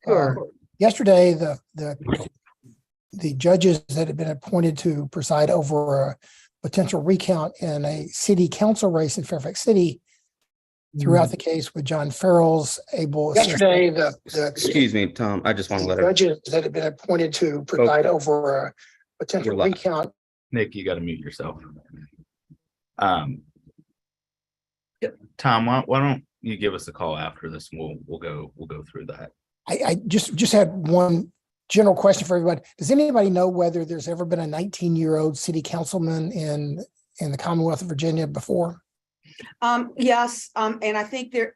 Sure. Yesterday, the judges that had been appointed to preside over a potential recount in a city council race in Fairfax City throughout the case with John Farrell's able. Yesterday, Excuse me, Tom. I just want to let judges that had been appointed to preside over a potential We're live. recount. Nick, you got to mute yourself. Tom, why don't you give us a call after this, and we'll go through that. I just had one general question for everybody. Does anybody know whether there's ever been a 19-year-old city councilman in the Commonwealth of Virginia before? Yes, and I think there,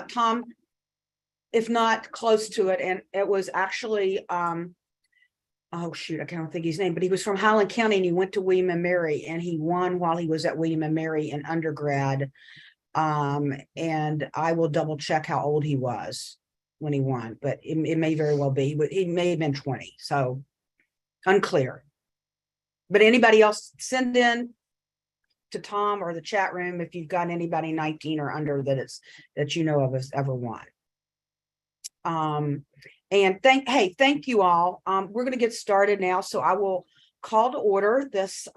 Tom, if not close to it, and it was actually, oh shoot, I can't think his name, but he was from Highland County and he went to William and Mary and he won while he was at William and Mary in undergrad. And I will double check how old he was when he won, but it may very well be, but he may have been 20, so unclear. But anybody else, send in to Tom or the chat room if you've got anybody 19 or under that you know of has ever won. And thank you all. We're going to get started now, so I will call to order this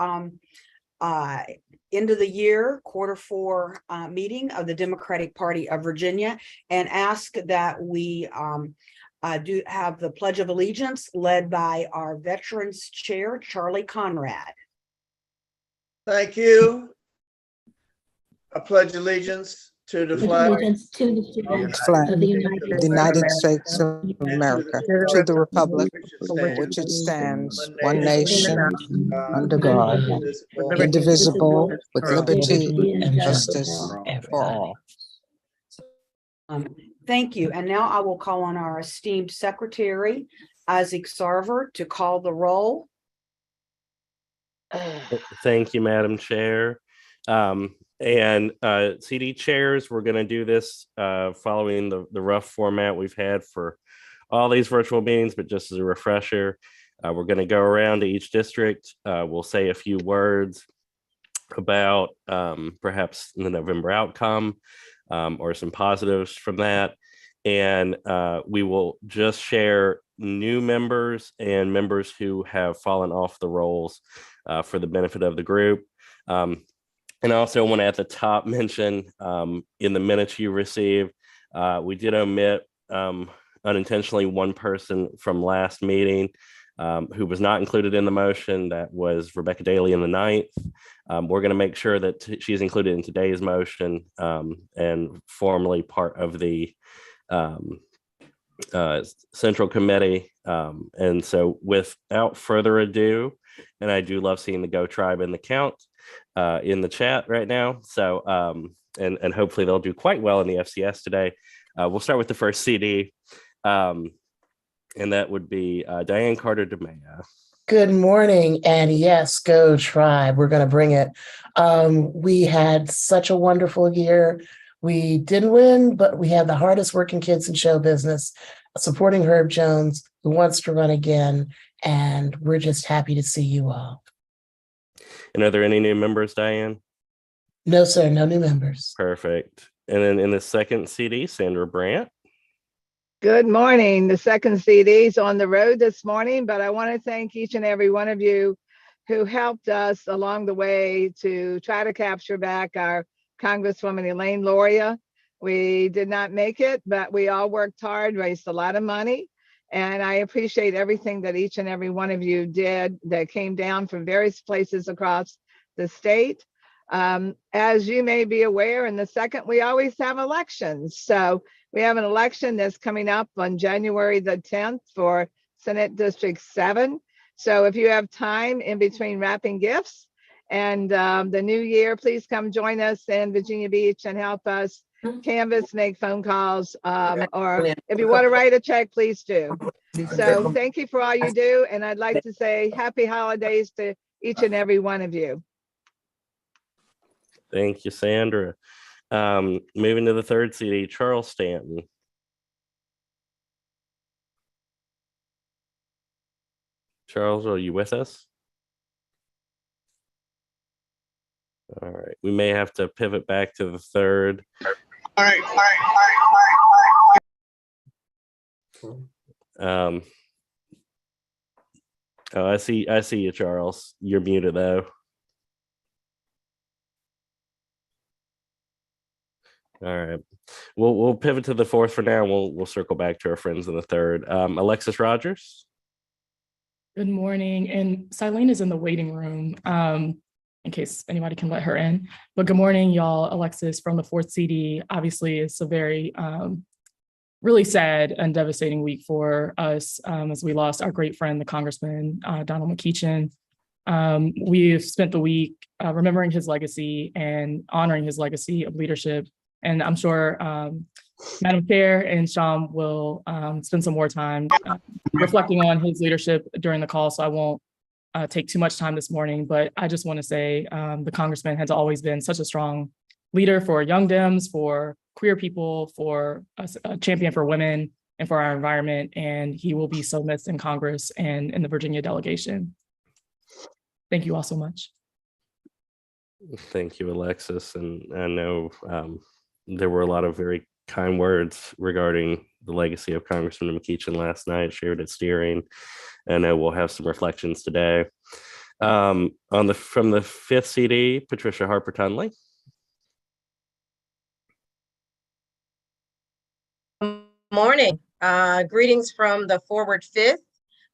end of the year Q4 meeting of the Democratic Party of Virginia, and ask that we do have the Pledge of Allegiance led by our Veterans Chair, Charlie Conrad. Thank you. I pledge allegiance to the flag of the United States of America, to the republic for which it stands, one nation, under God, indivisible, with liberty and justice for all. Thank you. And now I will call on our esteemed Secretary, Isaac Sarver, to call the roll. Thank you, Madam Chair. And CD chairs, we're going to do this following the rough format we've had for all these virtual meetings, but just as a refresher, we're going to go around to each district. We'll say a few words about perhaps the November outcome or some positives from that. And we will just share new members and members who have fallen off the rolls for the benefit of the group. And I also want to at the top mention in the minutes you received, we did omit unintentionally one person from last meeting who was not included in the motion. That was Rebecca Daly in the 9th. We're going to make sure that she's included in today's motion and formally part of the Central Committee. And so without further ado, and I do love seeing the Go Tribe in the count in the chat right now. So, and hopefully they'll do quite well in the FCS today. We'll start with the first CD, and that would be Diane Carter DeMaya. Good morning, and yes, Go Tribe. We're going to bring it. We had such a wonderful year. We didn't win, but we had the hardest working kids in show business, supporting Herb Jones, who wants to run again, and we're just happy to see you all. And are there any new members, Diane? No, sir, no new members. Perfect. And then in the second CD, Sandra Brandt. Good morning. The second CD is on the road this morning, but I want to thank each and every one of you who helped us along the way to try to capture back our Congresswoman Elaine Loria. We did not make it, but we all worked hard, raised a lot of money. And I appreciate everything that each and every one of you did that came down from various places across the state. As you may be aware, in the second, we always have elections. So we have an election that's coming up on January the 10th for Senate District 7. So if you have time in between wrapping gifts and the new year, please come join us in Virginia Beach and help us canvass, make phone calls, or if you want to write a check, please do. So thank you for all you do. And I'd like to say happy holidays to each and every one of you. Thank you, Sandra. Moving to the third CD, Charles Stanton. Charles, are you with us? All right, we may have to pivot back to the third. All right. Oh, I see you, Charles. You're muted though. All right. We'll pivot to the fourth for now. We'll circle back to our friends in the third. Alexis Rogers. Good morning. And Silene is in the waiting room, in case anybody can let her in. But good morning, y'all. Alexis from the fourth CD. Obviously, it's a very really sad and devastating week for us as we lost our great friend, the Congressman Donald McEachin. We've spent the week remembering his legacy and honoring his legacy of leadership. And I'm sure Madam Chair and Sham will spend some more time reflecting on his leadership during the call, so I won't take too much time this morning. But I just want to say the Congressman has always been such a strong leader for young Dems, for queer people, for a champion for women, and for our environment. And he will be so missed in Congress and in the Virginia delegation. Thank you all so much. Thank you, Alexis. And I know there were a lot of very kind words regarding the legacy of Congressman McEachin last night, shared at steering. I know we'll have some reflections today. From the fifth CD, Patricia Harper Tunley. Morning. Greetings from the Forward Fifth.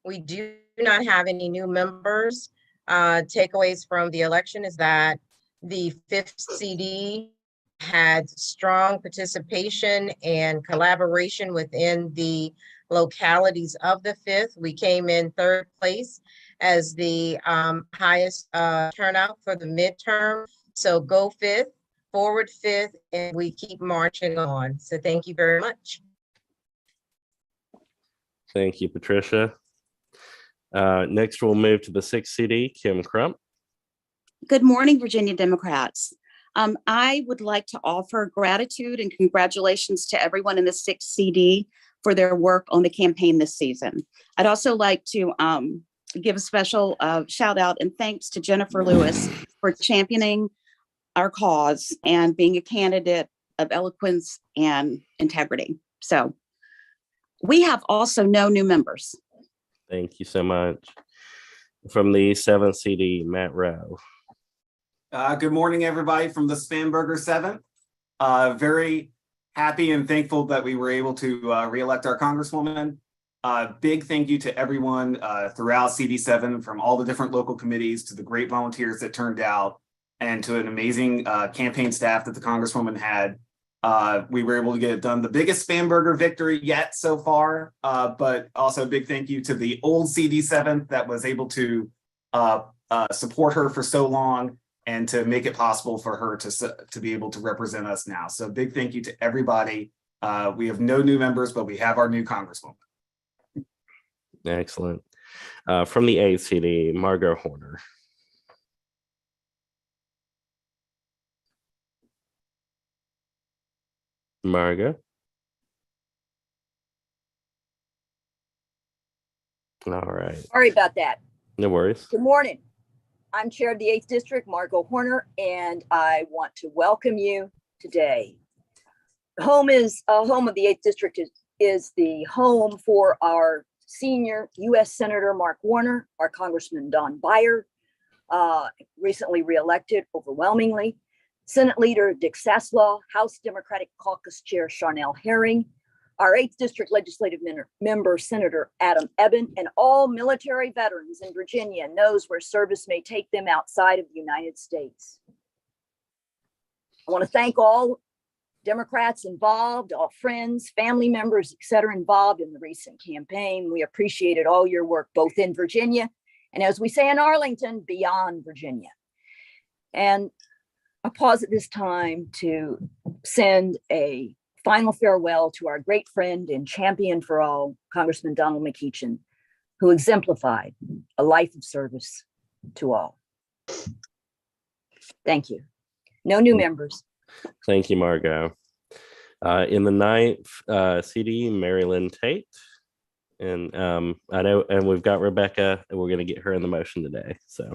We do not have any new members. Takeaways from the election is that the fifth CD had strong participation and collaboration within the localities of the fifth. We came in third place as the highest turnout for the midterm. So go fifth, forward fifth, and we keep marching on. So thank you very much. Thank you, Patricia. Next, we'll move to the sixth CD, Kim Crump. Good morning, Virginia Democrats. I would like to offer gratitude and congratulations to everyone in the sixth CD for their work on the campaign this season. I'd also like to give a special shout out and thanks to Jennifer Lewis for championing our cause and being a candidate of eloquence and integrity. So we have also no new members. Thank you so much. From the seventh CD, Matt Rowe. Good morning, everybody from the Spanberger 7th. Very happy and thankful that we were able to re-elect our Congresswoman. Big thank you to everyone throughout CD7, from all the different local committees to the great volunteers that turned out, and to an amazing campaign staff that the Congresswoman had. We were able to get it done. The biggest Spanberger victory yet so far, but also a big thank you to the old CD7 that was able to support her for so long and to make it possible for her to be able to represent us now. So big thank you to everybody. We have no new members, but we have our new Congresswoman. Excellent. From the eighth CD, Margot Horner. Margot. All right. Sorry about that. No worries. Good morning. I'm Chair of the 8th District, Margot Horner, and I want to welcome you today. Home of the 8th District is the home for our senior U.S. Senator Mark Warner, our Congressman Don Beyer, recently reelected overwhelmingly, Senate Leader Dick Saslaw, House Democratic Caucus Chair Charnel Herring, our 8th District Legislative Member Senator Adam Ebbin, and all military veterans in Virginia knows where service may take them outside of the United States. I want to thank all Democrats involved, all friends, family members, et cetera, involved in the recent campaign. We appreciated all your work, both in Virginia and, as we say in Arlington, beyond Virginia. And I pause at this time to send a final farewell to our great friend and champion for all, Congressman Donald McEachin, who exemplified a life of service to all. Thank you. No new members. Thank you, Margot. In the ninth CD, Marilyn Tate. And I know, and we've got Rebecca, and we're going to get her in the motion today. So.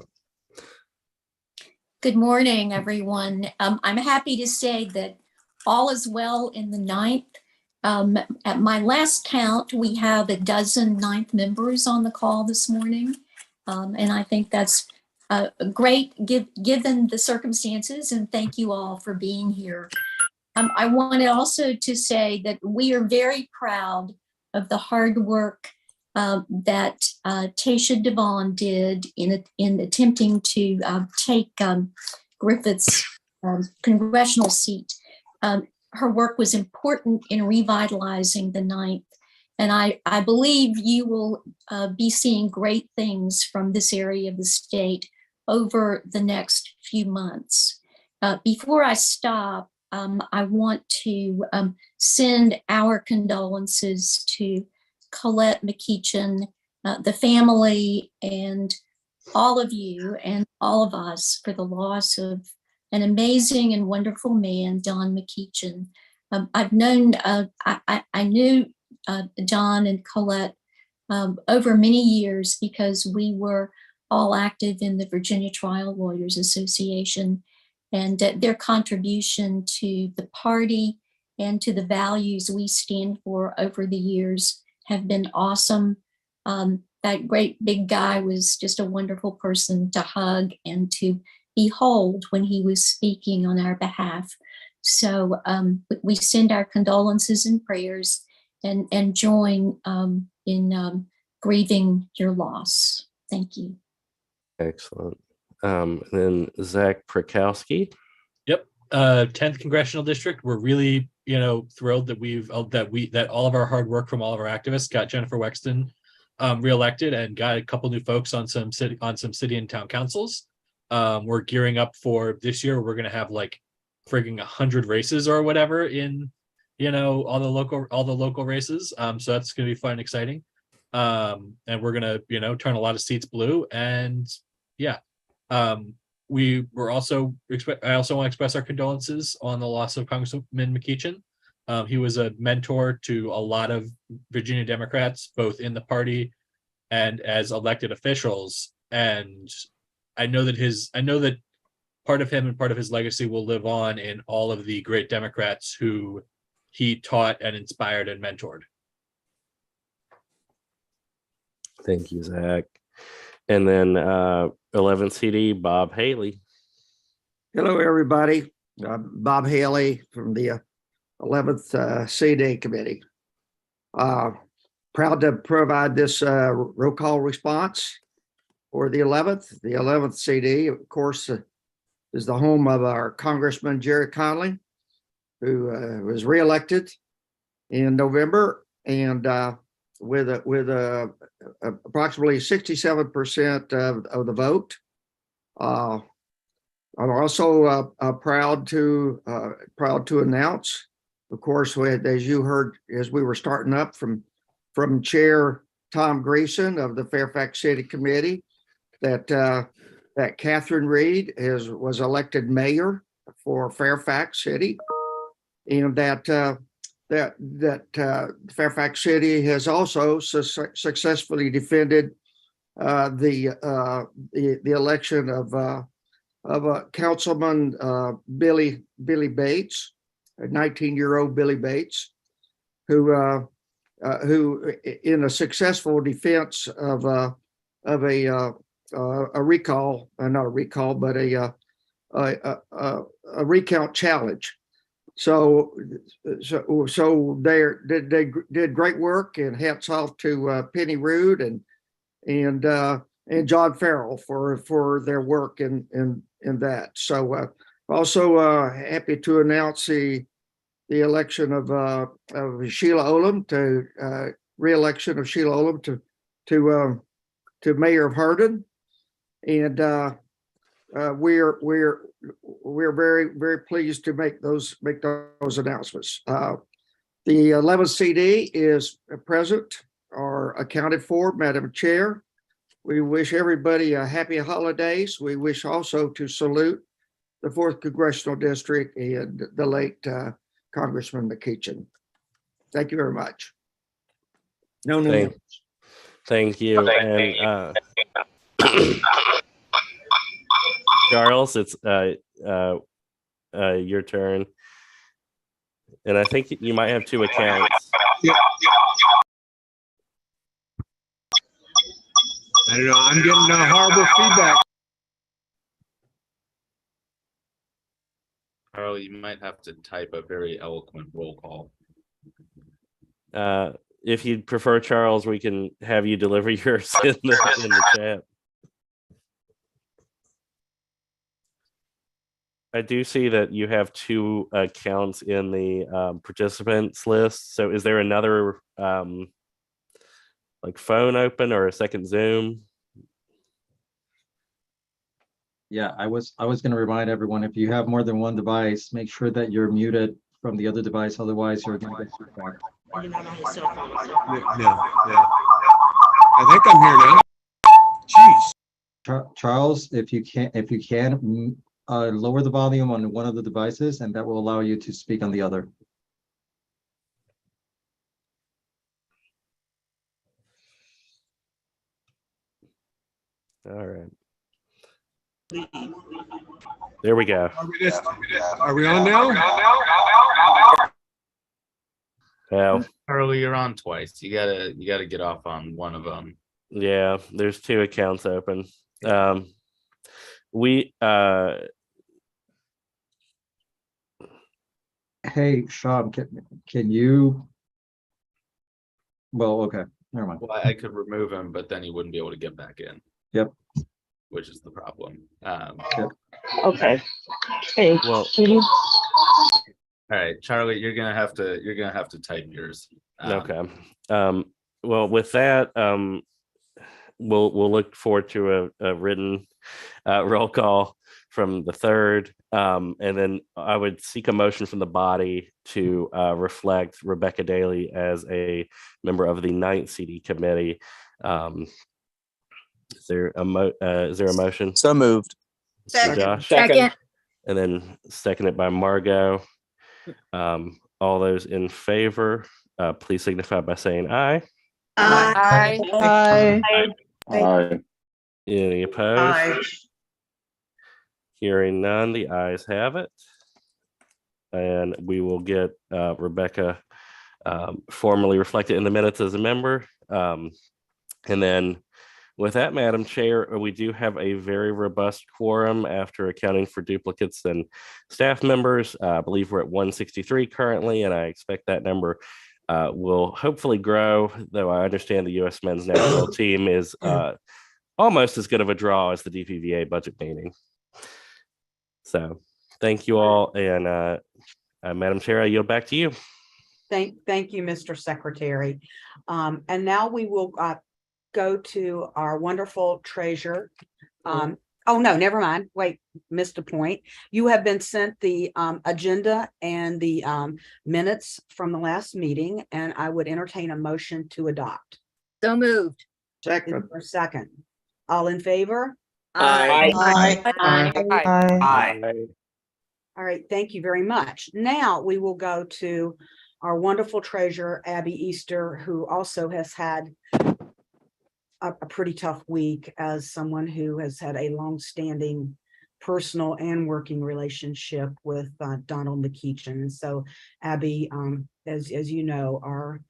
Good morning, everyone. I'm happy to say that all is well in the ninth, At my last count, we have a dozen ninth members on the call this morning. And I think that's great given the circumstances, and thank you all for being here. I wanted also to say that we are very proud of the hard work that Tasha Devon did in attempting to take Griffith's congressional seat. Her work was important in revitalizing the ninth. And I believe you will be seeing great things from this area of the state over the next few months. Before I stop, I want to send our condolences to Colette McEachin, the family, and all of you and all of us for the loss of an amazing and wonderful man, Don McEachin. I've known, I knew Don and Colette over many years because we were all active in the Virginia Trial Lawyers Association, and their contribution to the party and to the values we stand for over the years have been awesome. That great big guy was just a wonderful person to hug and to behold when he was speaking on our behalf. So we send our condolences and prayers and join in grieving your loss. Thank you. Excellent. Then Zach Prakowski. Yep. 10th congressional district. We're really, thrilled that that all of our hard work from all of our activists got Jennifer Wexton reelected and got a couple new folks on some city and town councils. We're gearing up for this year. We're going to have like frigging 100 races or whatever in, all the local races. So that's going to be fun and exciting. And we're going to, turn a lot of seats blue. And yeah, I also want to express our condolences on the loss of Congressman McEachin. He was a mentor to a lot of Virginia Democrats, both in the party and as elected officials. And I know that part of him and part of his legacy will live on in all of the great Democrats who he taught and inspired and mentored. Thank you, Zach. And then 11th CD, Bob Haley. Hello, everybody. Bob Haley from the 11th CD committee. Proud to provide this roll call response for the 11th. The 11th CD, of course, is the home of our Congressman Jerry Conley, who was reelected in November, and with approximately 67% of the vote. I'm also proud to announce, of course, as you heard as we were starting up from Chair Tom Greason of the Fairfax City Committee, that Catherine Reed was elected mayor for Fairfax City, and that Fairfax City has also successfully defended the election of Councilman Billy Bates, a 19-year-old Billy Bates, who in a successful defense of a recall, not a recall, but a recount challenge. So they did great work, and hats off to Penny Rood and John Farrell for their work in that. So also happy to announce the election of Sheila Olem to re-election of Sheila Olem to Mayor of Hardin, and we're very, very pleased to make those announcements. The 11th CD is present or accounted for, Madam Chair. We wish everybody a happy holidays. We wish also to salute the 4th Congressional District and the late Congressman McEachin. Thank you very much. No names. Thank you. And Charles, it's your turn. And I think you might have two accounts. I don't know. I'm getting horrible feedback. Charlie, you might have to type a very eloquent roll call. If you'd prefer, Charles, we can have you deliver yours in the chat. I do see that you have two accounts in the participants list. So is there another like phone open or a second Zoom? Yeah, I was going to remind everyone, if you have more than one device, make sure that you're muted from the other device. Otherwise, you're going to get feedback. Yeah. I think I'm here now. Jeez. Charles, if you can, lower the volume on one of the devices, and that will allow you to speak on the other. All right. There we go. Are we on now? Well, Charlie, you're on twice. You gotta get off on one of them. yeah, there's two accounts open. Hey, Sean, can you? Well, okay, never mind. Well, I could remove him, but then he wouldn't be able to get back in. Yep. Which is the problem. Okay. Hey. Well, all right, Charlie, you're gonna have to type yours. Okay. Well, with that, we'll look forward to a written roll call from the third, and then I would seek a motion from the body to reflect Rebecca Daly as a member of the 9th CD committee. Is there a motion? So moved. Josh. Second. And then seconded by Margot. All those in favor, please signify by saying aye. Aye. Aye. Any opposed? Hearing none, the ayes have it. And we will get Rebecca formally reflected in the minutes as a member. And then with that, Madam Chair, we do have a very robust quorum after accounting for duplicates and staff members. I believe we're at 163 currently, and I expect that number will hopefully grow, though I understand the U.S. men's national team is almost as good of a draw as the DPVA budget meeting. So thank you all. And Madam Chair, I yield back to you. Thank you, Mr. Secretary. And now we will go to our wonderful treasurer. Oh, no, never mind. Wait, missed a point. You have been sent the agenda and the minutes from the last meeting, and I would entertain a motion to adopt. So moved. Second. For a second. All in favor? Aye. Aye. All right, thank you very much. Now we will go to our wonderful treasurer, Abby Easter, who also has had a pretty tough week as someone who has had a longstanding personal and working relationship with Donald McEachin. So Abby, as you know, our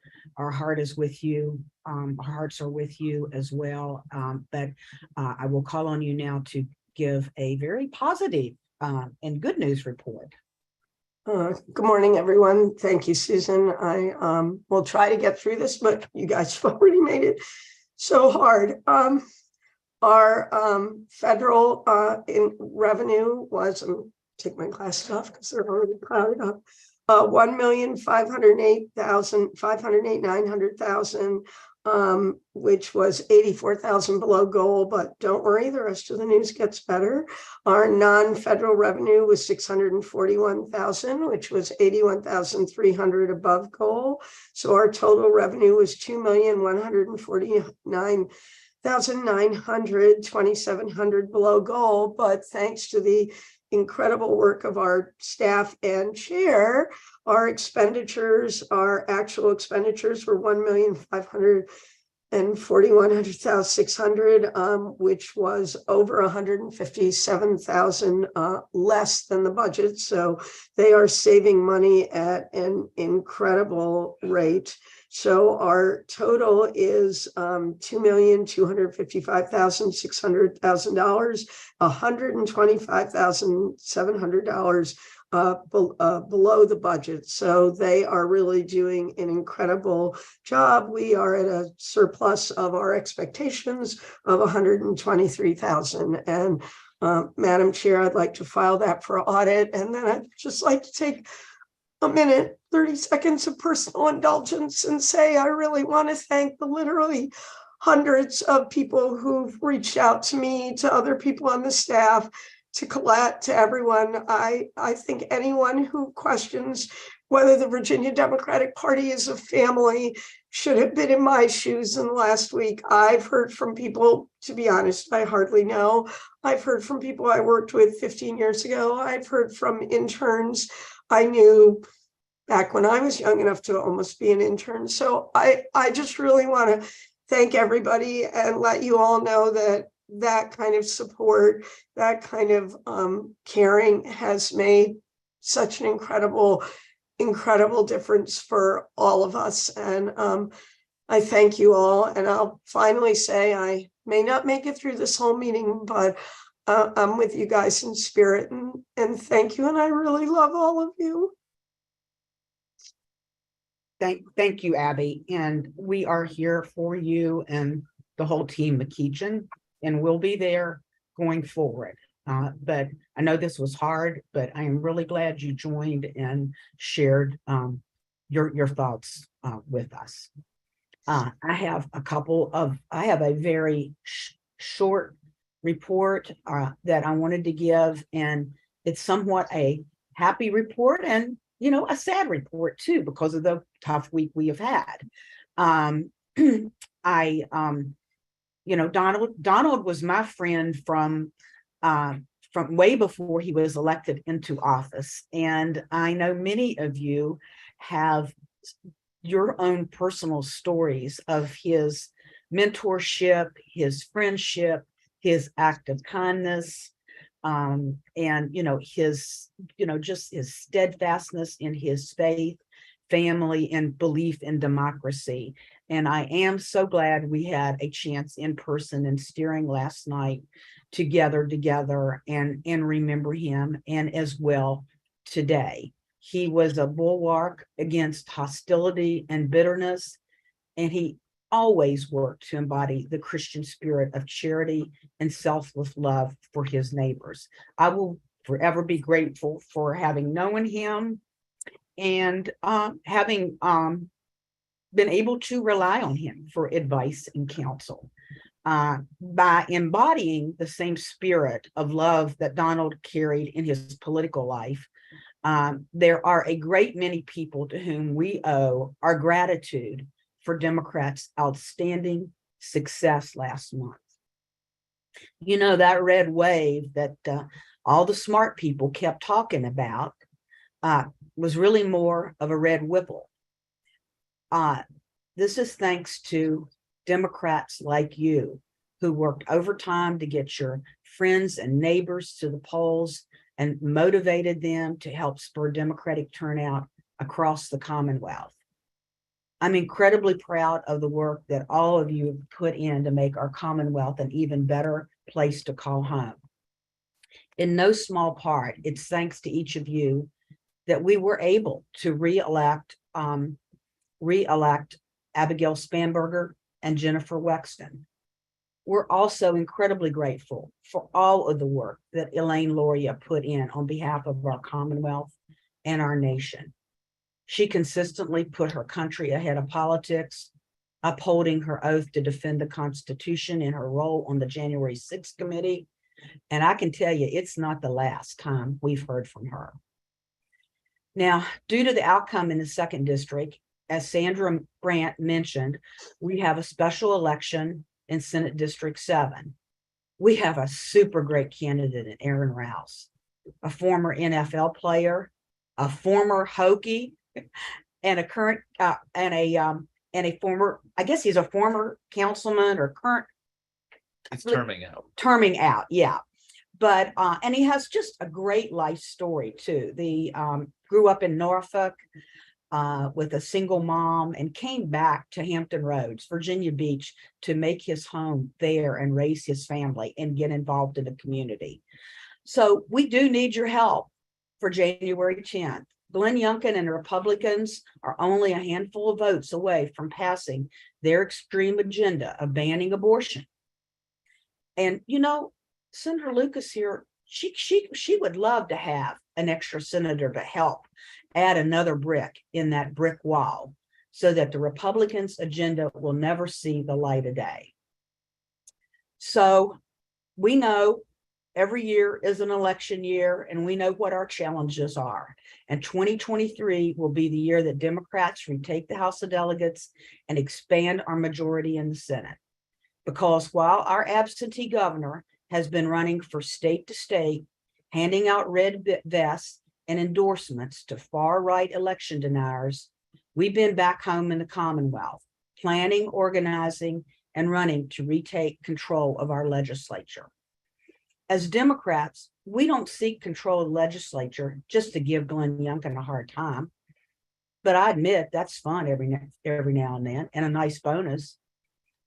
heart is with you. Our hearts are with you as well. But I will call on you now to give a very positive and good news report. Good morning, everyone. Thank you, Susan. I will try to get through this, but you guys have already made it so hard. Our federal in revenue was, take my glasses off because they're already clouded up. 1,508,900,000, which was 84,000 below goal, but don't worry, the rest of the news gets better. Our non-federal revenue was 641,000, which was 81,300 above goal. So our total revenue was 2,149,900, 2,700 below goal. But thanks to the incredible work of our staff and chair, our expenditures, our actual expenditures were and 4,100,600, which was over 157,000 less than the budget. So they are saving money at an incredible rate. So our total is $2,255,600, $125,700 below the budget. So they are really doing an incredible job. We are at a surplus of our expectations of 123,000. And Madam Chair, I'd like to file that for audit. And then I'd just like to take a minute, 30 seconds of personal indulgence and say, I really want to thank the literally hundreds of people who've reached out to me, to other people on the staff, to Colette, to everyone. I think anyone who questions whether the Virginia Democratic Party is a family should have been in my shoes in the last week. I've heard from people, to be honest, I hardly know. I've heard from people I worked with 15 years ago. I've heard from interns I knew back when I was young enough to almost be an intern. So I just really want to thank everybody and let you all know that that kind of support, that kind of caring has made such an incredible difference for all of us. And I thank you all. And I'll finally say, I may not make it through this whole meeting, but I'm with you guys in spirit, and thank you. And I really love all of you. Thank you, Abby. And we are here for you and the whole team, McEachin, and we'll be there going forward. But I know this was hard, but I am really glad you joined and shared your thoughts with us. I have a very short report that I wanted to give, and it's somewhat a happy report and, you know, a sad report too, because of the tough week we have had. You know, Donald was my friend from way before he was elected into office. And I know many of you have your own personal stories of his mentorship, his friendship, his act of kindness, and, you know, his, you know, just his steadfastness in his faith, family, and belief in democracy. And I am so glad we had a chance in person and steering last night together and remember him, and as well today. He was a bulwark against hostility and bitterness, and he always worked to embody the Christian spirit of charity and selfless love for his neighbors. I will forever be grateful for having known him and having been able to rely on him for advice and counsel. By embodying the same spirit of love that Donald carried in his political life, there are a great many people to whom we owe our gratitude for Democrats' outstanding success last month. You know, that red wave that all the smart people kept talking about was really more of a red whipple. This is thanks to Democrats like you who worked overtime to get your friends and neighbors to the polls and motivated them to help spur Democratic turnout across the Commonwealth. I'm incredibly proud of the work that all of you have put in to make our Commonwealth an even better place to call home. In no small part, it's thanks to each of you that we were able to re-elect Abigail Spanberger and Jennifer Wexton. We're also incredibly grateful for all of the work that Elaine Loria put in on behalf of our Commonwealth and our nation. She consistently put her country ahead of politics, upholding her oath to defend the Constitution in her role on the January 6th committee. And I can tell you, it's not the last time we've heard from her. Now, due to the outcome in the 2nd District, as Sandra Brandt mentioned, we have a special election in Senate District 7. We have a super great candidate in Aaron Rouse, a former NFL player, a former Hokie, and a current and a former, I guess he's a former councilman or current It's terming out. terming out, yeah. But and he has just a great life story too. The grew up in Norfolk with a single mom and came back to Hampton Roads, Virginia Beach, to make his home there and raise his family and get involved in the community. So we do need your help for January 10th. Glenn Youngkin and the Republicans are only a handful of votes away from passing their extreme agenda of banning abortion. And you know, Senator Lucas here, she would love to have an extra senator to help add another brick in that brick wall so that the Republicans' agenda will never see the light of day. So we know every year is an election year, and we know what our challenges are. And 2023 will be the year that Democrats retake the House of Delegates and expand our majority in the Senate. Because while our absentee governor has been running for state to state, handing out red vests and endorsements to far-right election deniers, we've been back home in the Commonwealth, planning, organizing, and running to retake control of our legislature. As Democrats, we don't seek control of the legislature just to give Glenn Youngkin a hard time. But I admit that's fun every now and then, and a nice bonus.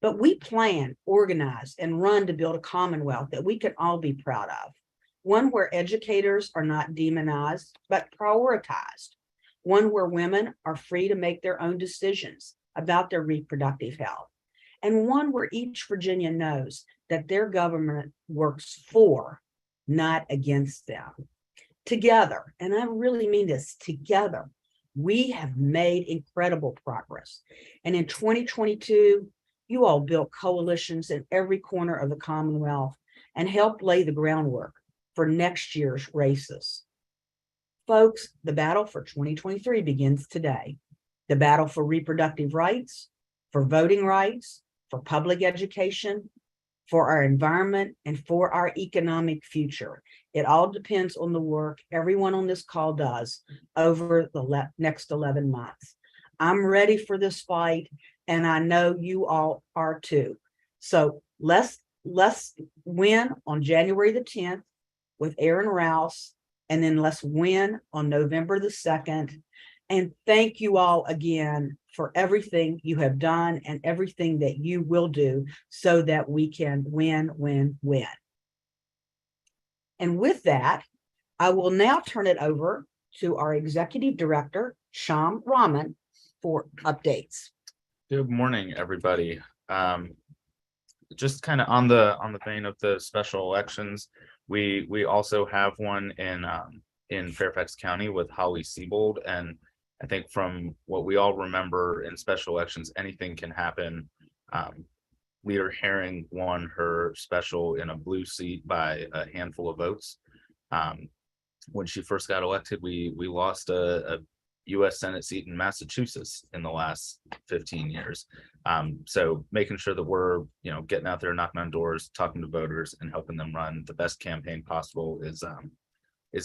But we plan, organize, and run to build a Commonwealth that we can all be proud of. One where educators are not demonized, but prioritized. One where women are free to make their own decisions about their reproductive health. And one where each Virginian knows that their government works for, not against them. Together, and I really mean this, together, we have made incredible progress. And in 2022, you all built coalitions in every corner of the Commonwealth and helped lay the groundwork for next year's races. Folks, the battle for 2023 begins today. The battle for reproductive rights, for voting rights, for public education, for our environment, and for our economic future. It all depends on the work everyone on this call does over the next 11 months. I'm ready for this fight, and I know you all are too. So let's win on January the 10th with Aaron Rouse, and then let's win on November the 2nd. And thank you all again for everything you have done and everything that you will do so that we can win, win, win. And with that, I will now turn it over to our Executive Director, Sham Rahman, for updates. Good morning, everybody. Just kind of on the vein of the special elections, we also have one in Fairfax County with Holly Siebold, and I think from what we all remember in special elections, anything can happen. Leader Herring won her special in a blue seat by a handful of votes. When she first got elected, we lost a U.S. Senate seat in Massachusetts in the last 15 years. So making sure that we're getting out there, knocking on doors, talking to voters, and helping them run the best campaign possible is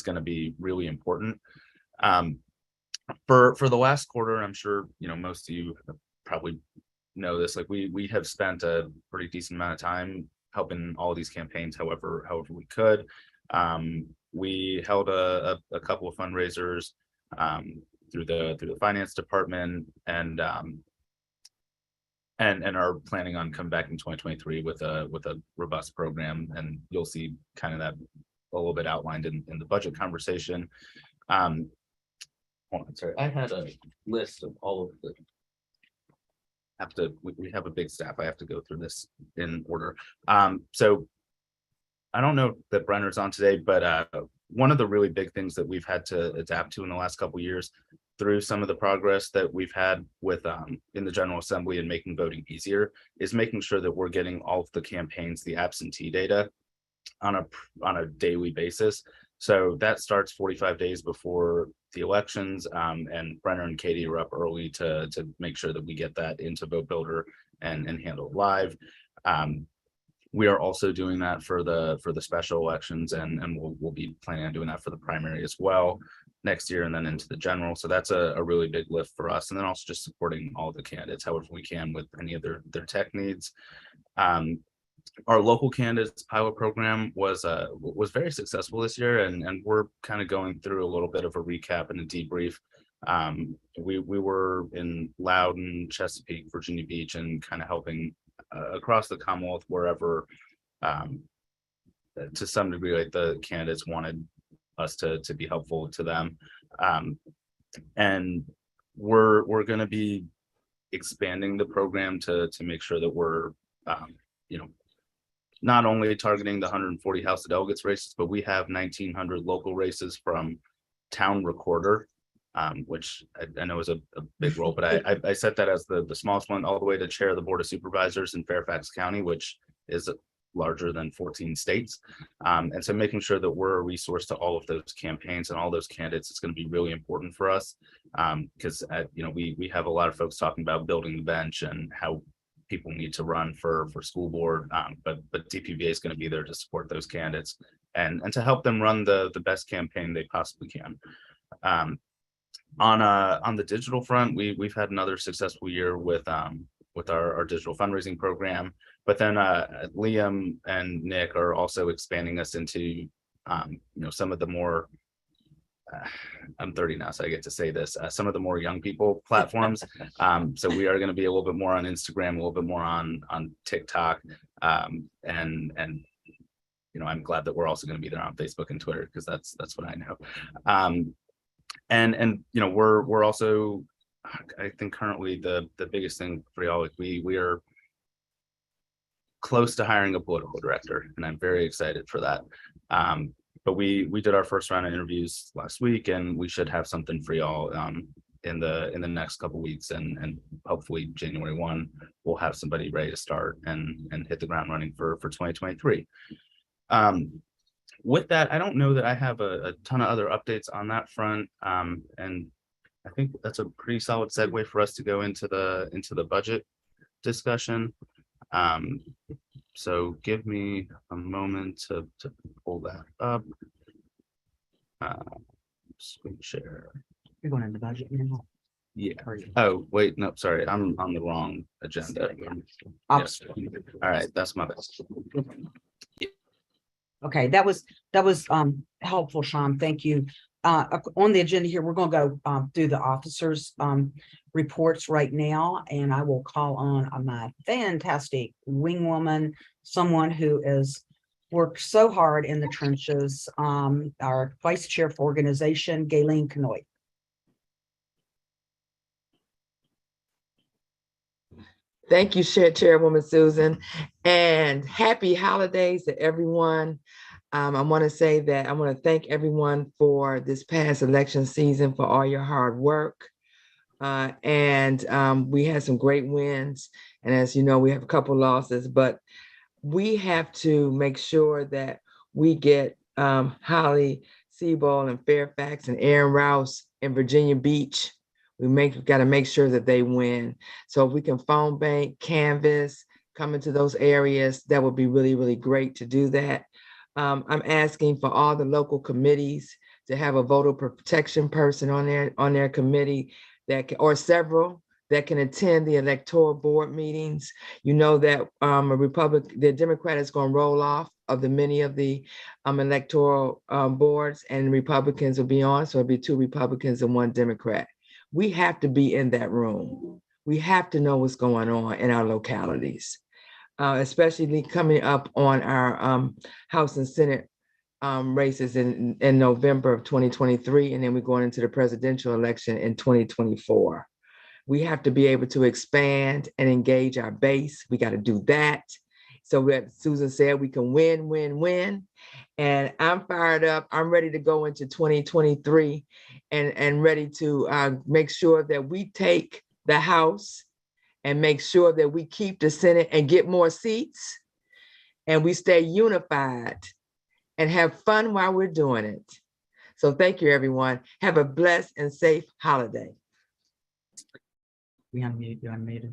going to be really important. For the last quarter, I'm sure most of you probably know this. Like we have spent a pretty decent amount of time helping all of these campaigns, however we could. We held a couple of fundraisers through the finance department, and are planning on coming back in 2023 with a robust program, and you'll see kind of that a little bit outlined in the budget conversation. Hold on, sorry, I had a list of all of the. We have a big staff. I have to go through this in order. So I don't know that Brenner's on today, but one of the really big things that we've had to adapt to in the last couple of years through some of the progress that we've had with in the General Assembly and making voting easier is making sure that we're getting all of the campaigns, the absentee data on a daily basis. So that starts 45 days before the elections, and Brenner and Katie are up early to make sure that we get that into Vote Builder and handle it live. we are also doing that for the special elections, and we'll be planning on doing that for the primary as well next year, and then into the general. So that's a really big lift for us. And then also just supporting all the candidates however we can with any of their tech needs. Our local candidates pilot program was very successful this year, and we're kind of going through a little bit of a recap and a debrief. We were in Loudoun, Chesapeake, Virginia Beach, and kind of helping across the Commonwealth wherever, to some degree, like the candidates wanted us to be helpful to them. And we're going to be expanding the program to make sure that we're, not only targeting the 140 House of Delegates races, but we have 1,900 local races from town recorder, which I know is a big role, but I set that as the smallest one, all the way to chair of the Board of Supervisors in Fairfax County, which is larger than 14 states. And so making sure that we're a resource to all of those campaigns and all those candidates is going to be really important for us, because we have a lot of folks talking about building the bench and how people need to run for school board, but DPVA is going to be there to support those candidates and to help them run the best campaign they possibly can. On the digital front, we've had another successful year with our digital fundraising program, but then Liam and Nick are also expanding us into some of the more I'm 30 now, so I get to say this, some of the more young people platforms. So we are going to be a little bit more on Instagram, a little bit more on TikTok, and I'm glad that we're also going to be there on Facebook and Twitter, because that's what I know. And we're also, I think currently the biggest thing for y'all, like we are close to hiring a political director, and I'm very excited for that. But we did our first round of interviews last week, and we should have something for y'all in the next couple weeks, and hopefully January 1 we'll have somebody ready to start and hit the ground running for 2023. With that, I don't know that I have a ton of other updates on that front, and I think that's a pretty solid segue for us to go into the budget discussion. So give me a moment to pull that up. Screen share. You're going into budget now. Yeah. Oh, wait, no, sorry, I'm on the wrong agenda. Yes. All right, that's my best. Okay, that was helpful, Sean. Thank you. On the agenda here, we're going to go through the officers' reports right now, and I will call on my fantastic wing woman, someone who has worked so hard in the trenches, our vice chair for organization, Gayleen Kanoy. Thank you, Chairwoman Susan, and happy holidays to everyone. I want to say that I want to thank everyone for this past election season for all your hard work. And we had some great wins. And as you know, we have a couple losses, but we have to make sure that we get Holly Seabold and Fairfax and Aaron Rouse in Virginia Beach. We've got to make sure that they win. So if we can phone bank, canvas, come into those areas, that would be really, really great to do that. I'm asking for all the local committees to have a voter protection person on their committee or several that can attend the electoral board meetings. You know that the Democrat is going to roll off of many of the electoral boards, and Republicans will be on. So it'll be 2 Republicans and 1 Democrat. We have to be in that room. We have to know what's going on in our localities, especially coming up on our House and Senate races in November of 2023, and then we're going into the presidential election in 2024. We have to be able to expand and engage our base. We got to do that. So that Susan said, we can win, win, win. And I'm fired up. I'm ready to go into 2023 and ready to make sure that we take the House and make sure that we keep the Senate and get more seats, and we stay unified and have fun while we're doing it. So thank you, everyone. Have a blessed and safe holiday. We unmuted, you unmuted.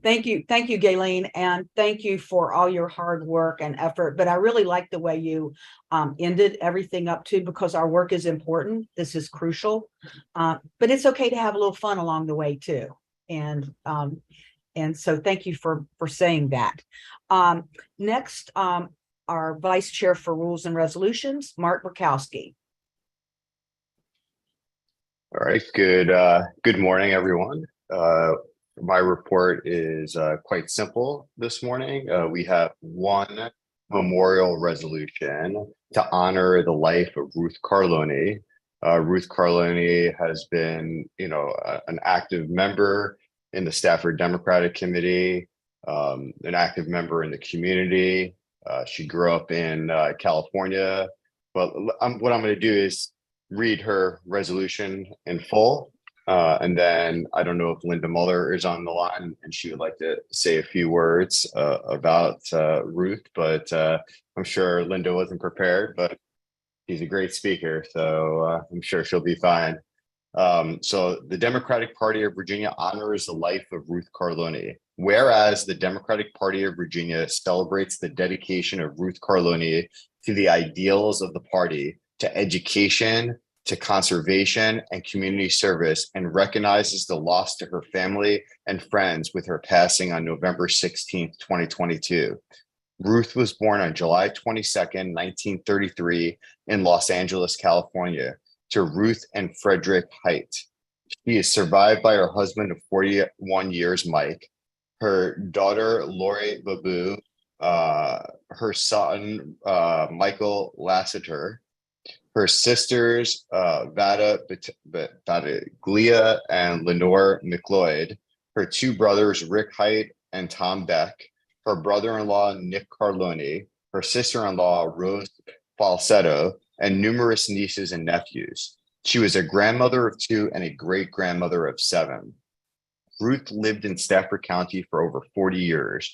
Thank you, Galen, and thank you for all your hard work and effort. But I really like the way you ended everything up too, because our work is important. This is crucial. But it's okay to have a little fun along the way too. And so thank you for saying that. Next, our Vice Chair for Rules and Resolutions, Mark Burkowski. All right, good morning, everyone. My report is quite simple this morning. We have one memorial resolution to honor the life of Ruth Carloni. Ruth Carloni has been, an active member in the Stafford Democratic Committee, an active member in the community. She grew up in California, but what I'm going to do is read her resolution in full. And then I don't know if Linda Muller is on the line and she would like to say a few words about Ruth, but I'm sure Linda wasn't prepared, but she's a great speaker, so I'm sure she'll be fine. So the Democratic Party of Virginia honors the life of Ruth Carloni. Whereas the Democratic Party of Virginia celebrates the dedication of Ruth Carloni to the ideals of the party, to education, to conservation and community service, and recognizes the loss to her family and friends with her passing on November 16th, 2022. Ruth was born on July 22nd, 1933 in Los Angeles, California, to Ruth and Frederick Height. She is survived by her husband of 41 years, Mike, her daughter, Lori Babu, her son, Michael Lassiter, her sisters, Vada Battaglia and Lenore McLeod, her two brothers, Rick Height and Tom Beck, her brother-in-law, Nick Carloni, her sister-in-law, Rose Falsetto, and numerous nieces and nephews. She was a grandmother of 2 and a great-grandmother of 7. Ruth lived in Stafford County for over 40 years,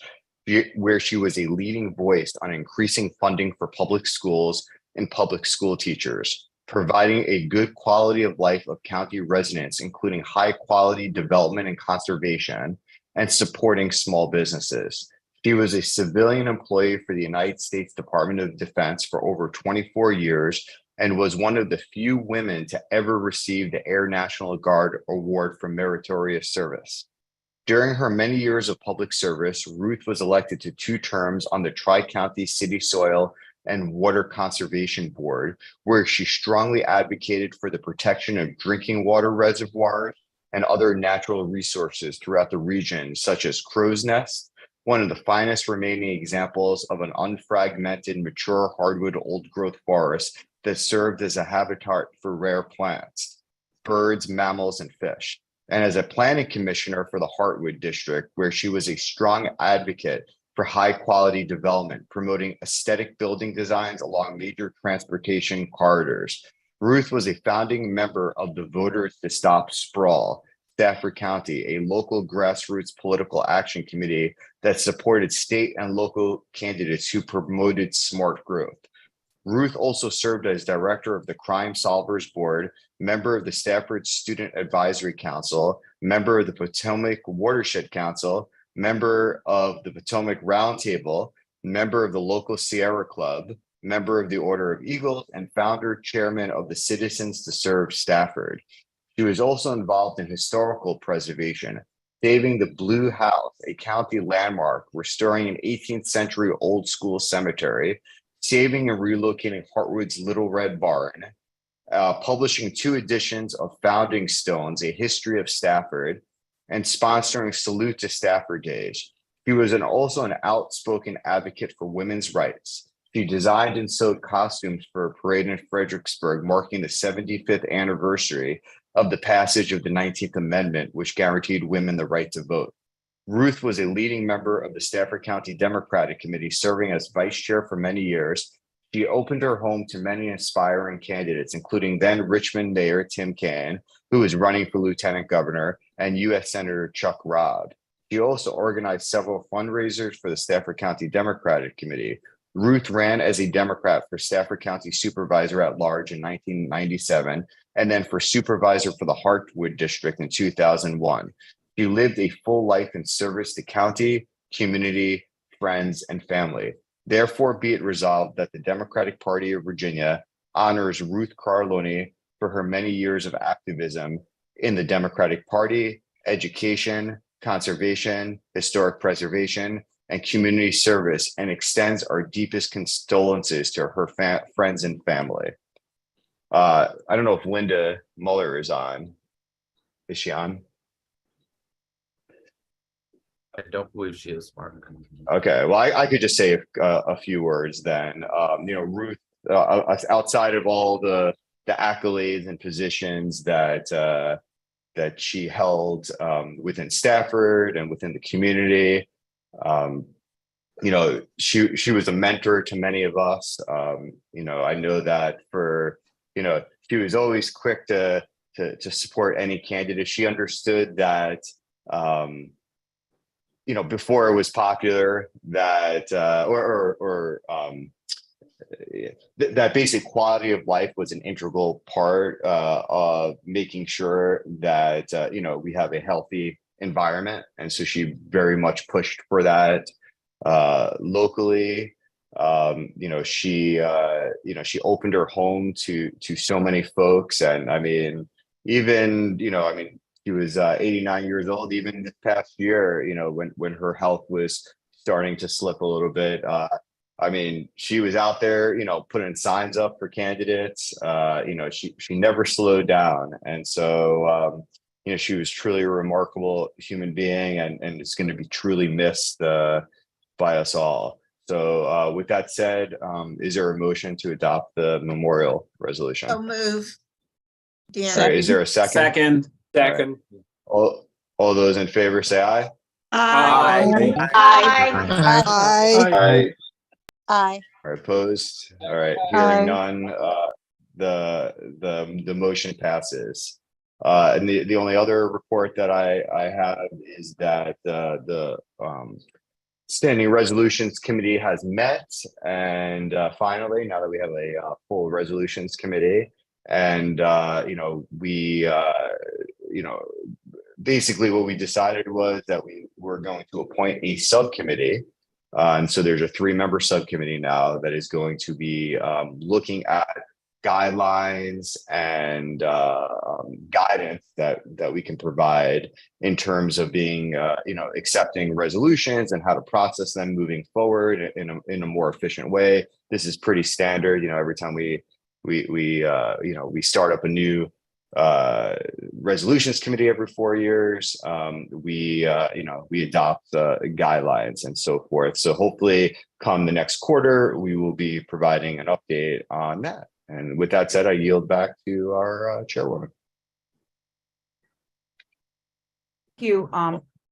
where she was a leading voice on increasing funding for public schools and public school teachers, providing a good quality of life of county residents, including high quality development and conservation, and supporting small businesses. She was a civilian employee for the United States Department of Defense for over 24 years and was one of the few women to ever receive the Air National Guard Award for meritorious service. During her many years of public service, Ruth was elected to 2 terms on the Tri-County City Soil and Water Conservation Board, where she strongly advocated for the protection of drinking water reservoirs and other natural resources throughout the region, such as Crow's Nest, one of the finest remaining examples of an unfragmented, mature hardwood old-growth forest that served as a habitat for rare plants, birds, mammals, and fish. And as a planning commissioner for the Heartwood District, where she was a strong advocate for high-quality development, promoting aesthetic building designs along major transportation corridors. Ruth was a founding member of the Voters to Stop Sprawl, Stafford County, a local grassroots political action committee that supported state and local candidates who promoted smart growth. Ruth also served as director of the Crime Solvers Board, member of the Stafford Student Advisory Council, member of the Potomac Watershed Council, member of the Potomac Roundtable, member of the local Sierra Club, member of the Order of Eagles, and founder chairman of the Citizens to Serve Stafford. She was also involved in historical preservation, saving the Blue House, a county landmark, restoring an 18th century old school cemetery, saving and relocating Heartwood's Little Red Barn, publishing 2 editions of Founding Stones, A History of Stafford, and sponsoring Salute to Stafford Days. He was also an outspoken advocate for women's rights. She designed and sewed costumes for a parade in Fredericksburg, marking the 75th anniversary of the passage of the 19th Amendment, which guaranteed women the right to vote. Ruth was a leading member of the Stafford County Democratic Committee, serving as vice chair for many years. She opened her home to many inspiring candidates, including then Richmond Mayor Tim Kaine, who was running for lieutenant governor, and U.S. Senator Chuck Robb. She also organized several fundraisers for the Stafford County Democratic Committee. Ruth ran as a Democrat for Stafford County Supervisor at Large in 1997, and then for Supervisor for the Heartwood District in 2001. She lived a full life in service to county, community, friends, and family. Therefore, be it resolved that the Democratic Party of Virginia honors Ruth Carloni for her many years of activism in the Democratic Party, education, conservation, historic preservation, and community service, and extends our deepest condolences to her friends and family. I don't know if Linda Muller is on. Is she on? I don't believe she is, Mark. Okay, well, I could just say a few words then. Ruth, outside of all the accolades and positions that she held within Stafford and within the community, she was a mentor to many of us. I know that she was always quick to support any candidate. She understood that before it was popular, that that basic quality of life was an integral part of making sure that we have a healthy environment, and so she very much pushed for that locally. She opened her home to so many folks, and she was 89 years old even this past year, when her health was starting to slip a little bit. She was out there, putting signs up for candidates. She never slowed down. And so, she was truly a remarkable human being, and it's going to be truly missed by us all. So with that said, is there a motion to adopt the memorial resolution? So move. All right, is there a second? Second. All those in favor say aye. Aye. Aye. Aye. Are opposed? All right, Aye. hearing none, the motion passes. And the only other report that I have is that the Standing Resolutions Committee has met, and finally, now that we have a full Resolutions Committee, and basically what we decided was that we were going to appoint a subcommittee. And so there's a 3-member subcommittee now that is going to be looking at guidelines and guidance that we can provide in terms of being, accepting resolutions and how to process them moving forward in a more efficient way. This is pretty standard. Every time we start up a new resolutions committee every 4 years, we adopt guidelines and so forth. So hopefully come the next quarter, we will be providing an update on that. And with that said, I yield back to our chairwoman. Thank you,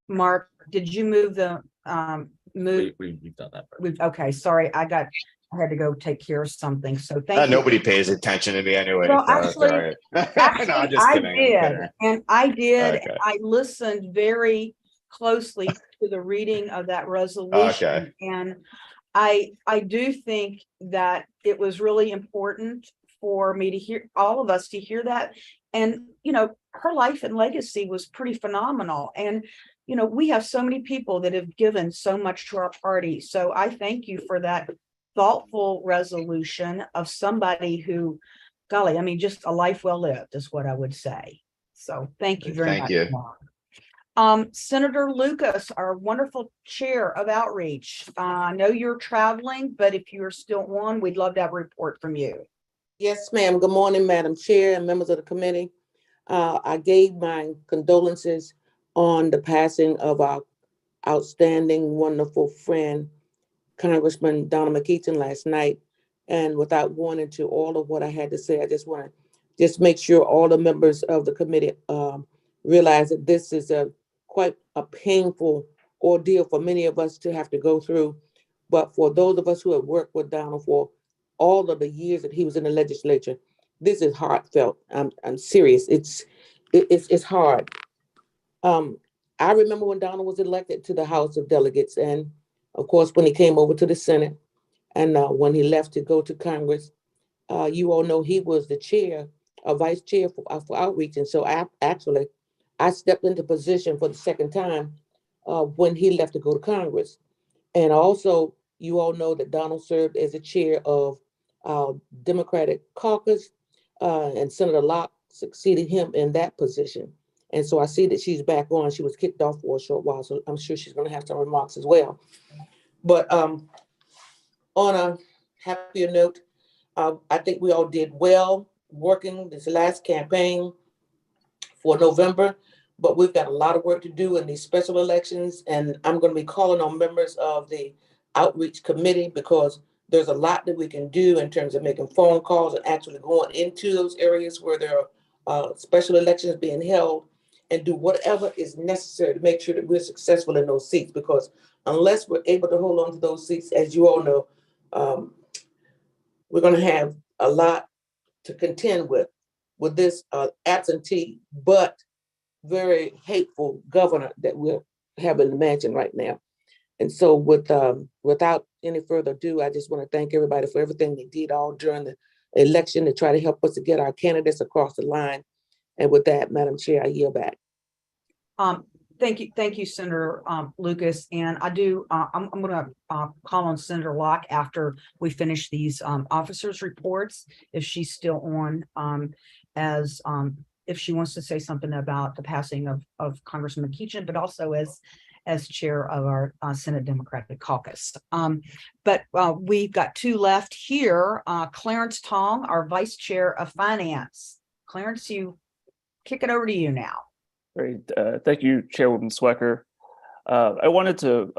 Mark. Did you move the move? We've done that. Okay, sorry, I had to go take care of something. So thank you. Nobody pays attention to me anyway. Well, so actually, all right. No, I'm just kidding. I did. Okay. I listened very closely to the reading of that resolution. Okay. And I do think that it was really important for me to hear, all of us to hear that. And, her life and legacy was pretty phenomenal. And, we have so many people that have given so much to our party. So I thank you for that thoughtful resolution of somebody who, golly, just a life well lived is what I would say. So thank you very much. Thank you. Mark. Senator Lucas, our wonderful chair of outreach. I know you're traveling, but if you're still on, we'd love to have a report from you. Yes, ma'am. Good morning, Madam Chair and members of the committee. I gave my condolences on the passing of our outstanding, wonderful friend, Congressman Donald McEachin last night. And without going into all of what I had to say, I just want to make sure all the members of the committee realize that this is quite a painful ordeal for many of us to have to go through. But for those of us who have worked with Donald for all of the years that he was in the legislature, this is heartfelt. I'm serious. It's hard. I remember when Donald was elected to the House of Delegates, and of course, when he came over to the Senate, and when he left to go to Congress, you all know he was the chair, vice chair for outreach. And so actually, I stepped into position for the second time when he left to go to Congress. And also, you all know that Donald served as the chair of our Democratic caucus, and Senator Locke succeeded him in that position. And so I see that she's back on. She was kicked off for a short while, so I'm sure she's going to have some remarks as well. But on a happier note, I think we all did well working this last campaign for November, but we've got a lot of work to do in these special elections. And I'm going to be calling on members of the outreach committee because there's a lot that we can do in terms of making phone calls and actually going into those areas where there are special elections being held and do whatever is necessary to make sure that we're successful in those seats. Because unless we're able to hold on to those seats, as you all know, we're going to have a lot to contend with this absentee but very hateful governor that we're having in the mansion right now. And so without any further ado, I just want to thank everybody for everything they did all during the election to try to help us to get our candidates across the line. And with that, Madam Chair, I yield back. Thank you, Senator Lucas. And I do, I'm going to call on Senator Locke after we finish these officers' reports, if she's still on, if she wants to say something about the passing of Congressman McEachin, but also as chair of our Senate Democratic Caucus. But we've got two left here. Clarence Tong, our Vice Chair of Finance. Clarence, kick it over to you now. Great. Thank you, Chairwoman Swecker. I wanted to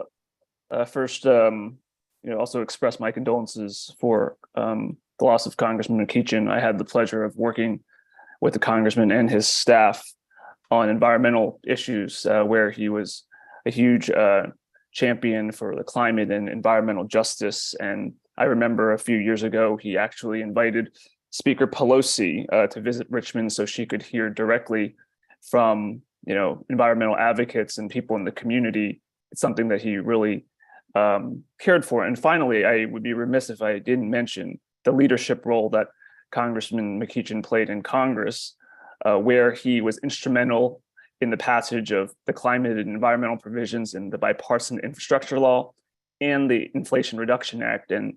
first, also express my condolences for the loss of Congressman McEachin. I had the pleasure of working with the congressman and his staff on environmental issues, where he was a huge champion for the climate and environmental justice. And I remember a few years ago, he actually invited Speaker Pelosi to visit Richmond so she could hear directly from environmental advocates and people in the community. It's something that he really cared for. And finally, I would be remiss if I didn't mention the leadership role that Congressman McEachin played in Congress, where he was instrumental in the passage of the climate and environmental provisions in the bipartisan infrastructure law and the Inflation Reduction Act. And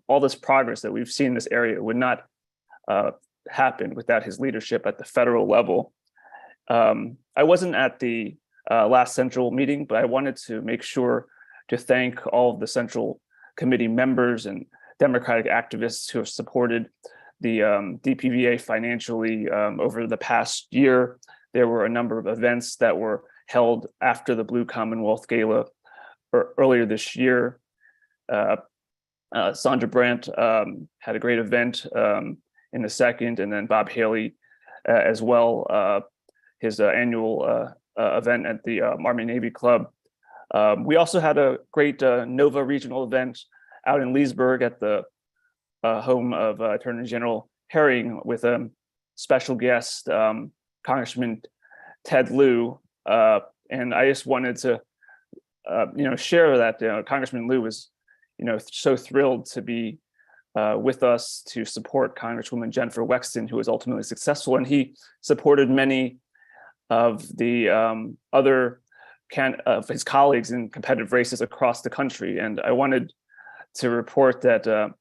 all this progress that we've seen in this area would not happen without his leadership at the federal level. I wasn't at the last Central meeting, but I wanted to make sure to thank all of the Central Committee members and Democratic activists who have supported the DPVA financially over the past year. There were a number of events that were held after the Blue Commonwealth Gala earlier this year. Sandra Brandt had a great event in the second, and then Bob Haley as well, his annual event at the Army Navy Club. We also had a great NOVA regional event out in Leesburg at the home of Attorney General Herring with a special guest, Congressman Ted Lieu. And I just wanted to, share that Congressman Lieu was, so thrilled to be with us to support Congresswoman Jennifer Wexton, who was ultimately successful. And he supported many of the other of his colleagues in competitive races across the country. And I wanted to report that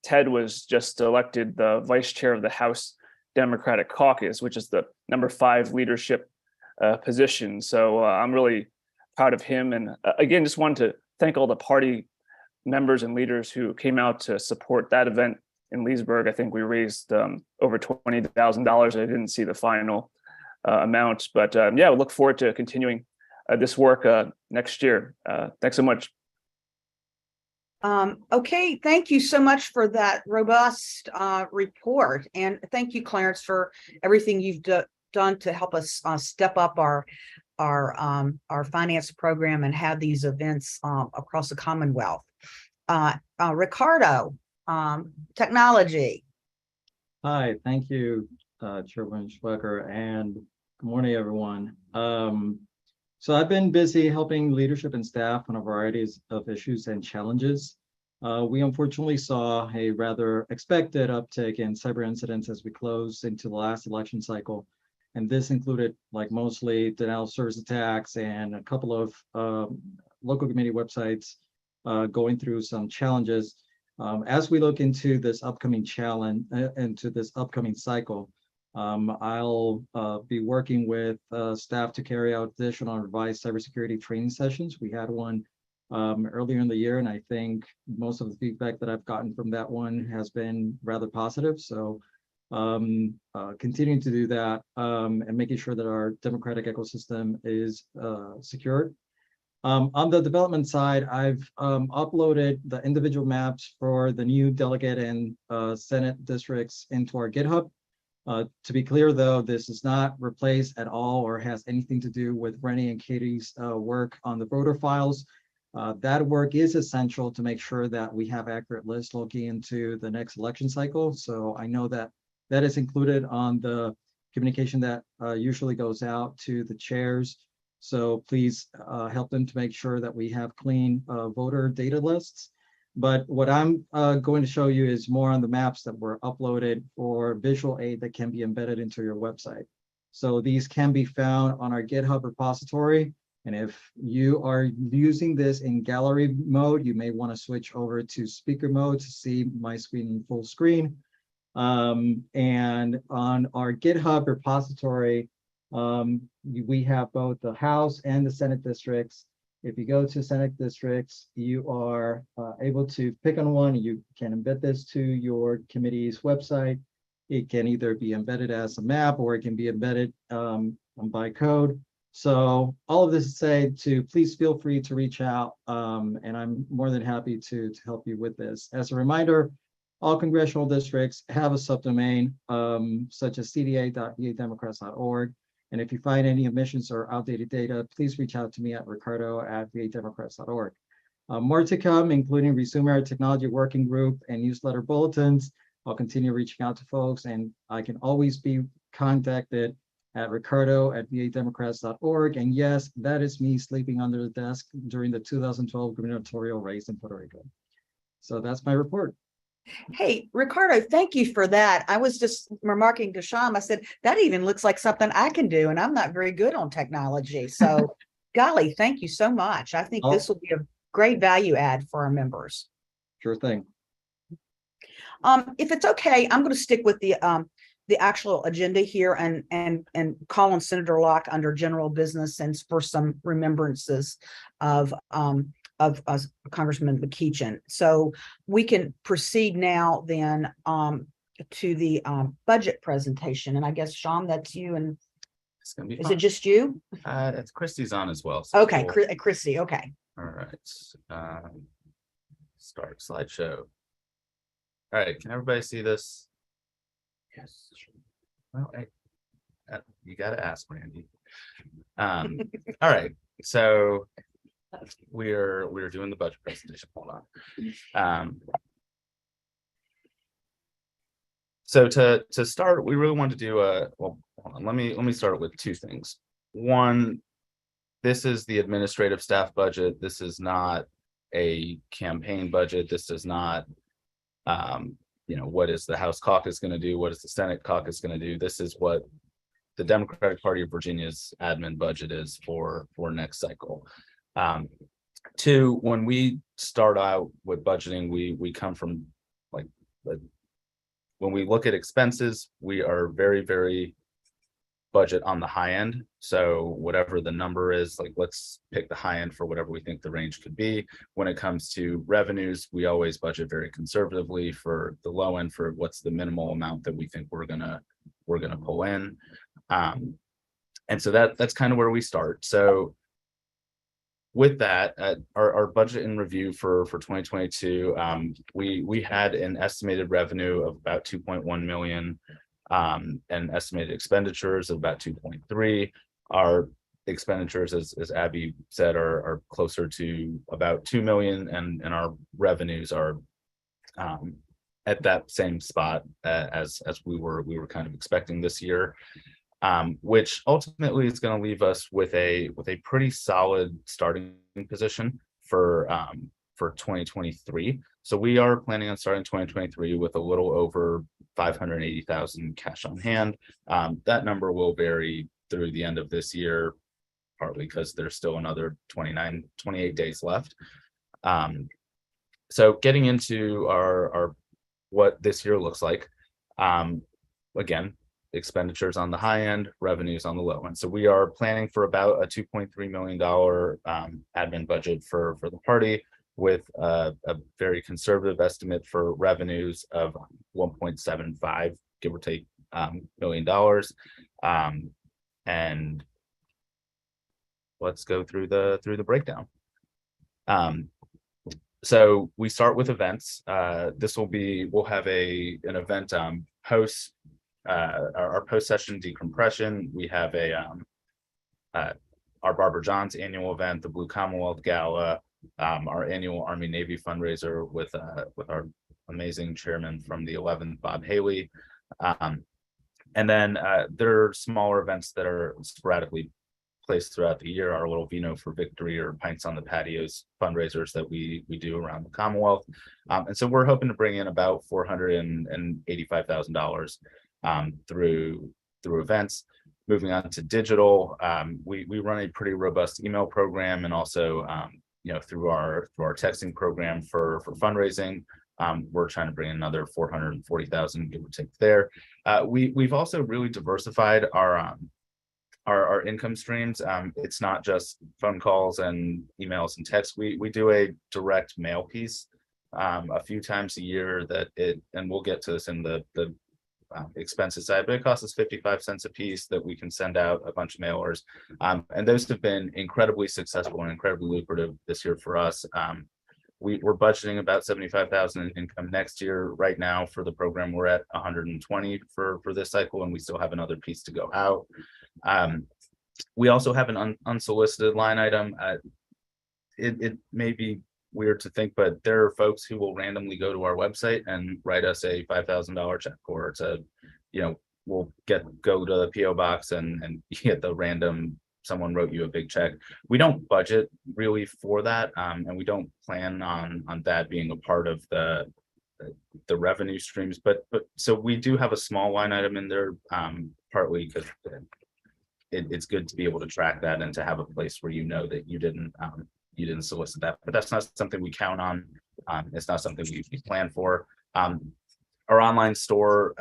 Ted was just elected the vice chair of the House Democratic Caucus, which is the number 5 leadership position. So I'm really proud of him. And again, just wanted to thank all the party members and leaders who came out to support that event in Leesburg. I think we raised over $20,000. I didn't see the final amount, but we look forward to continuing this work next year. Thanks so much. Okay, thank you so much for that robust report. And thank you, Clarence, for everything you've done to help us step up our finance program and have these events across the Commonwealth. Ricardo, technology. Hi, thank you, Chairwoman Schwecker, and good morning, everyone. So I've been busy helping leadership and staff on a variety of issues and challenges. We unfortunately saw a rather expected uptick in cyber incidents as we closed into the last election cycle. And this included like mostly denial of service attacks and a couple of local committee websites going through some challenges. As we look into this upcoming challenge, into this upcoming cycle, I'll be working with staff to carry out additional revised cybersecurity training sessions. We had one earlier in the year, and I think most of the feedback that I've gotten from that one has been rather positive. So continuing to do that and making sure that our democratic ecosystem is secured. On the development side, I've uploaded the individual maps for the new delegate and Senate districts into our GitHub. To be clear, though, this does not replace at all or has anything to do with Rennie and Katie's work on the voter files. That work is essential to make sure that we have accurate lists looking into the next election cycle. So I know that that is included on the communication that usually goes out to the chairs. So please help them to make sure that we have clean voter data lists. But what I'm going to show you is more on the maps that were uploaded for visual aid that can be embedded into your website. So these can be found on our GitHub repository. And if you are using this in gallery mode, you may want to switch over to speaker mode to see my screen in full screen. And on our GitHub repository, we have both the House and the Senate districts. If you go to Senate districts, you are able to pick on one. You can embed this to your committee's website. It can either be embedded as a map or it can be embedded by code. So all of this to say to please feel free to reach out, and I'm more than happy to help you with this. As a reminder, all congressional districts have a subdomain such as cda.vademocrats.org. And if you find any omissions or outdated data, please reach out to me at ricardo@vademocrats.org. More to come, including Resume Our Technology Working Group and newsletter bulletins. I'll continue reaching out to folks, and I can always be contacted at ricardo@vademocrats.org. And yes, that is me sleeping under the desk during the 2012 gubernatorial race in Puerto Rico. So that's my report. Hey, Ricardo, thank you for that. I was just remarking to Sham, I said, that even looks like something I can do, and I'm not very good on technology. So golly, thank you so much. I think this will be a great value add for our members. Sure thing. If it's okay, I'm going to stick with the actual agenda here and call on Senator Locke under general business and for some remembrances of Congressman McEachin. So we can proceed now then to the budget presentation. And I guess, Sean, that's you, and It's gonna be is fun. it just you? It's Christie's on as well. so Okay, we'll- Chrissy, okay. All right. Start slideshow. All right, can everybody see this? Yes. Well, you gotta ask Randy. All right, so we're doing the budget presentation. Hold on. So to start, we really want to do well, hold on, let me start with two things. One, this is the administrative staff budget. This is not a campaign budget. This does not, what is the House caucus going to do? What is the Senate caucus going to do? This is what the Democratic Party of Virginia's admin budget is for next cycle. Two, when we start out with budgeting, we come from when we look at expenses, we are very, very budget on the high end. So whatever the number is, let's pick the high end for whatever we think the range could be. When it comes to revenues, we always budget very conservatively for the low end for what's the minimal amount that we think we're gonna pull in. And so that's kind of where we start. So with that, our budget in review for 2022, we had an estimated revenue of about 2.1 million, and estimated expenditures of about 2.3. Our expenditures, as Abby said, are closer to about 2 million, and our revenues are at that same spot as we were kind of expecting this year. Which ultimately is going to leave us with a pretty solid starting position for 2023. So we are planning on starting 2023 with a little over 580,000 cash on hand. That number will vary through the end of this year, partly because there's still another 28 days left. So getting into our what this year looks like, again, expenditures on the high end, revenues on the low end. So we are planning for about a $2.3 million admin budget for the party, with a very conservative estimate for revenues of 1.75, give or take, $million. And let's go through the breakdown. So we start with events. We'll have an event post our post-session decompression. We have our Barbara Johns annual event, the Blue Commonwealth Gala, our annual Army Navy fundraiser with our amazing chairman from the 11th, Bob Haley. And then there are smaller events that are sporadically placed throughout the year, our little Vino for Victory or Pints on the Patios fundraisers that we do around the Commonwealth. And so we're hoping to bring in about $485,000 through events. Moving on to digital, we run a pretty robust email program, and also through our texting program for fundraising. We're trying to bring in another 440,000, give or take there. We've also really diversified our income streams. It's not just phone calls and emails and texts. We do a direct mail piece a few times a year and we'll get to this in the expenses side, but it costs us 55 cents a piece that we can send out a bunch of mailers. And those have been incredibly successful and incredibly lucrative this year for us. We're budgeting about 75,000 in income next year. Right now for the program, we're at 120 for this cycle, and we still have another piece to go out. We also have an unsolicited line item. It may be weird to think, but there are folks who will randomly go to our website and write us a $5,000 check, or we'll go to the PO box and get the random, someone wrote you a big check. We don't budget really for that, and we don't plan on that being a part of the revenue streams. But so we do have a small line item in there, partly because it's good to be able to track that and to have a place where that you didn't solicit that. But that's not something we count on. It's not something we plan for. Our online store,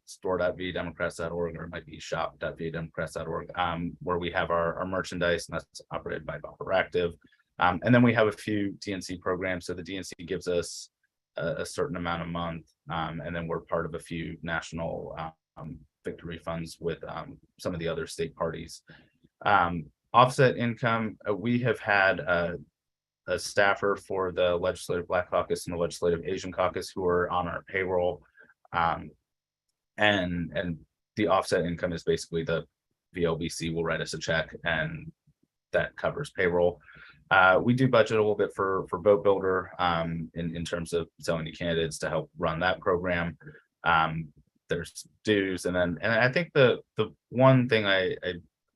store.vademocrats.org, or it might be shop.vademocrats.org, where we have our merchandise, and that's operated by Active. And then we have a few DNC programs. So the DNC gives us a certain amount a month, and then we're part of a few national victory funds with some of the other state parties. Offset income, we have had a staffer for the Legislative Black Caucus and the Legislative Asian Caucus who are on our payroll. And the offset income is basically the VLBC will write us a check, and that covers payroll. We do budget a little bit for Vote Builder in terms of selling to candidates to help run that program. There's dues, and I think the one thing I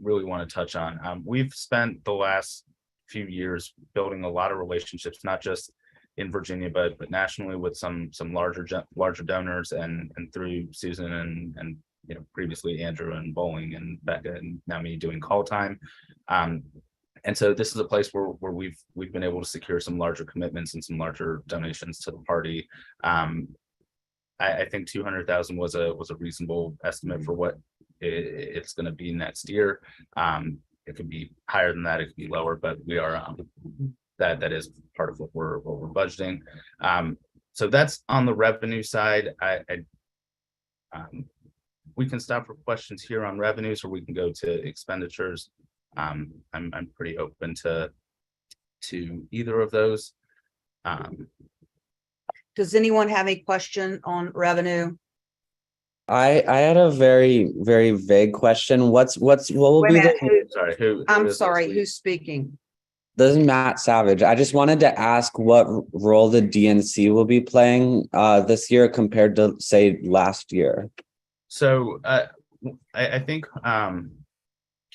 really want to touch on, we've spent the last few years building a lot of relationships, not just in Virginia, but nationally, with some larger donors, and through Susan and previously Andrew and Bowling and Becca, and now me doing Call Time. And so this is a place where we've been able to secure some larger commitments and some larger donations to the party. I think 200,000 was a reasonable estimate for what it's going to be next year. It could be higher than that, it could be lower, but we are that is part of what we're budgeting. So that's on the revenue side. We can stop for questions here on revenues, or we can go to expenditures. I'm pretty open to either of those. Does anyone have a question on revenue? I had a very, very vague question. What will Wait be a minute, the? I'm sorry, who's speaking? This is Matt Savage. I just wanted to ask what role the DNC will be playing this year compared to, say, last year. So I think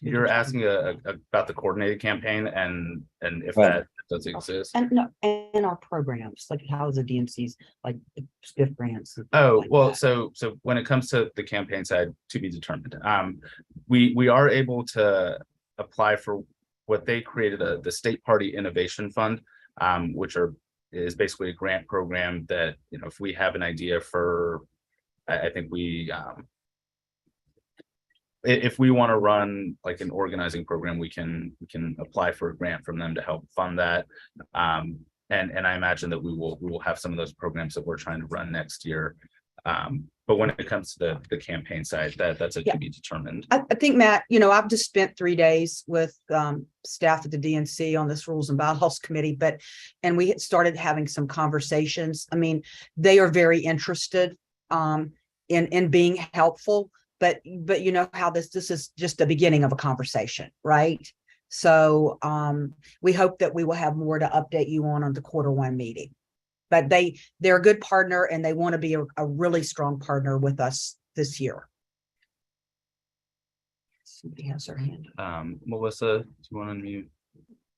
you're asking about the coordinated campaign and if that does exist. And no, and our programs, like how is the DNC's like gift grants? and stuff Oh, like well, that. so when it comes to the campaign side, to be determined. We are able to apply for what they created, the State Party Innovation Fund, which is basically a grant program that, you know, if we have an idea for, I think if we want to run like an organizing program, we can apply for a grant from them to help fund that. And I imagine that we will have some of those programs that we're trying to run next year. But when it comes to the campaign side, that's to be determined. I think, Matt, you know, I've just spent 3 days with staff at the DNC on this Rules and Bylaws Committee, and we had started having some conversations. I mean, they are very interested in being helpful, but you know how this is just the beginning of a conversation, right? So we hope that we will have more to update you on the Q1 meeting. But they're a good partner, and they want to be a really strong partner with us this year. Somebody has their hand. Melissa, do you want to unmute?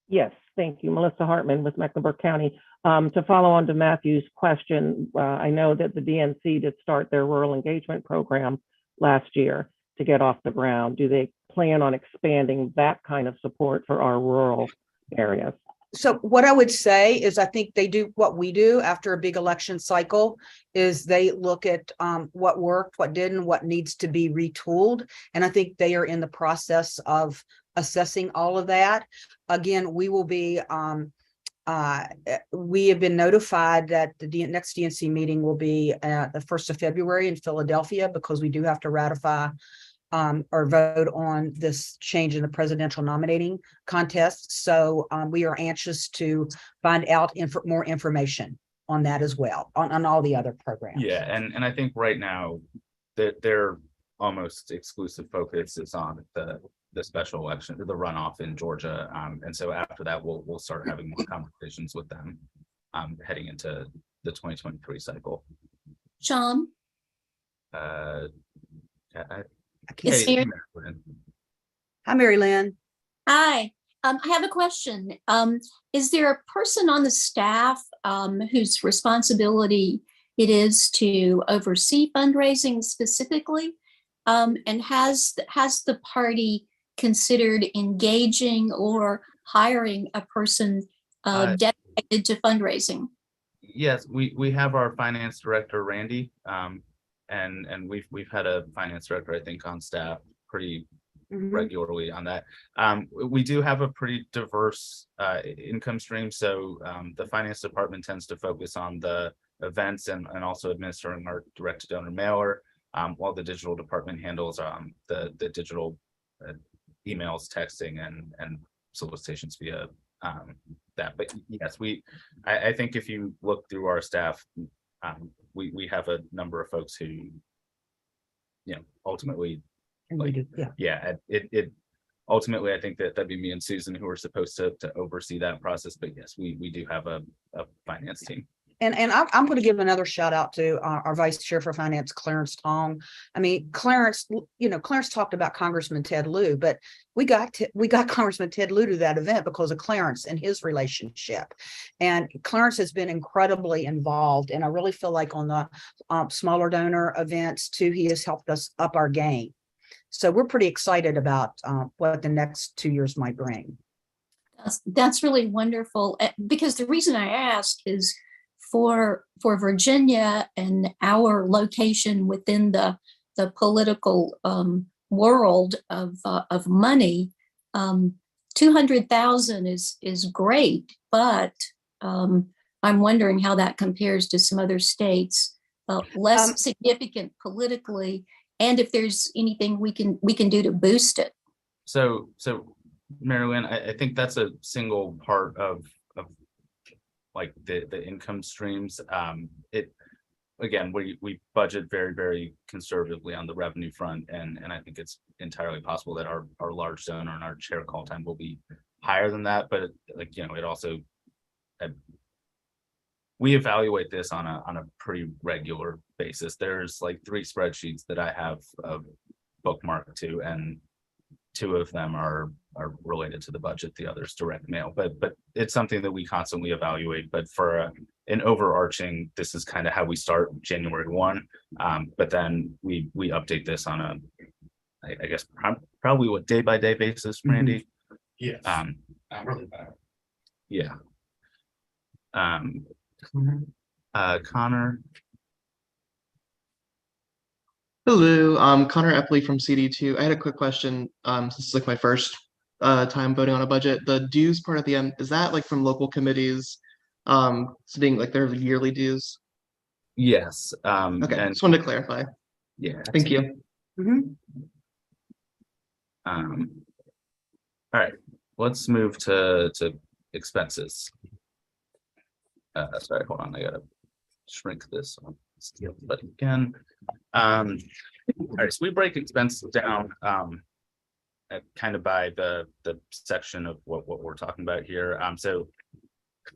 Yes, thank you. Melissa Hartman with Mecklenburg County. To follow on to Matthew's question, I know that the DNC did start their rural engagement program last year to get off the ground. Do they plan on expanding that kind of support for our rural areas? So what I would say is I think they do what we do after a big election cycle is they look at what worked, what didn't, what needs to be retooled. And I think they are in the process of assessing all of that. Again, we will be, we have been notified that the next DNC meeting will be the 1st of February in Philadelphia, because we do have to ratify or vote on this change in the presidential nominating contest. So we are anxious to find out more information on that as well, on all the other programs. Yeah, and I think right now that their almost exclusive focus is on the special election, the runoff in Georgia. And so after that, we'll start having more conversations with them heading into the 2023 cycle. Sean? Is here. Hi, Mary Lynn. Hi, I have a question. Is there a person on the staff whose responsibility it is to oversee fundraising specifically? And has the party considered engaging or hiring a person dedicated to fundraising? Yes, we have our finance director, Randy, and we've had a finance director, I think, on staff pretty regularly on that. We do have a pretty diverse income stream. So the finance department tends to focus on the events and also administering our direct to donor mailer, while the digital department handles the digital emails, texting, and solicitations via that. But yes, I think if you look through our staff, we have a number of folks who, you know, ultimately, like, it ultimately, I think that'd be me and Susan who are supposed to oversee that process. But yes, we do have a finance team. And I'm going to give another shout out to our Vice Chair for Finance, Clarence Tong. I mean, Clarence talked about Congressman Ted Lieu, but we got Congressman Ted Lieu to that event because of Clarence and his relationship. And Clarence has been incredibly involved. And I really feel like on the smaller donor events too, he has helped us up our game. So we're pretty excited about what the next 2 years might bring. That's really wonderful, because the reason I ask is for Virginia and our location within the political world of money, 200,000 is great, but I'm wondering how that compares to some other states, less significant politically, and if there's anything we can do to boost it. So Mary Lynn, I think that's a single part of like the income streams. Again, we budget very, very conservatively on the revenue front, and I think it's entirely possible that our large donor and our chair call time will be higher than that. But like, you know, it also, we evaluate this on a pretty regular basis. There's like 3 spreadsheets that I have bookmarked to, and 2 of them are are related to the budget, the others direct mail, but it's something that we constantly evaluate. But for an overarching, this is kind of how we start January 1. But then we update this on a, I guess, probably what day by day basis, Randy. Yes. Really bad. Yeah. Connor. Hello, Connor Epley from CD2. I had a quick question. This is like my first time voting on a budget. The dues part at the end, is that like from local committees being like their yearly dues? Yes. Okay, And just wanted to clarify. yeah. Thank you. All right, let's move to expenses. Sorry, hold on, I gotta shrink this. But again, all right, so we break expenses down kind of by the section of what we're talking about here. So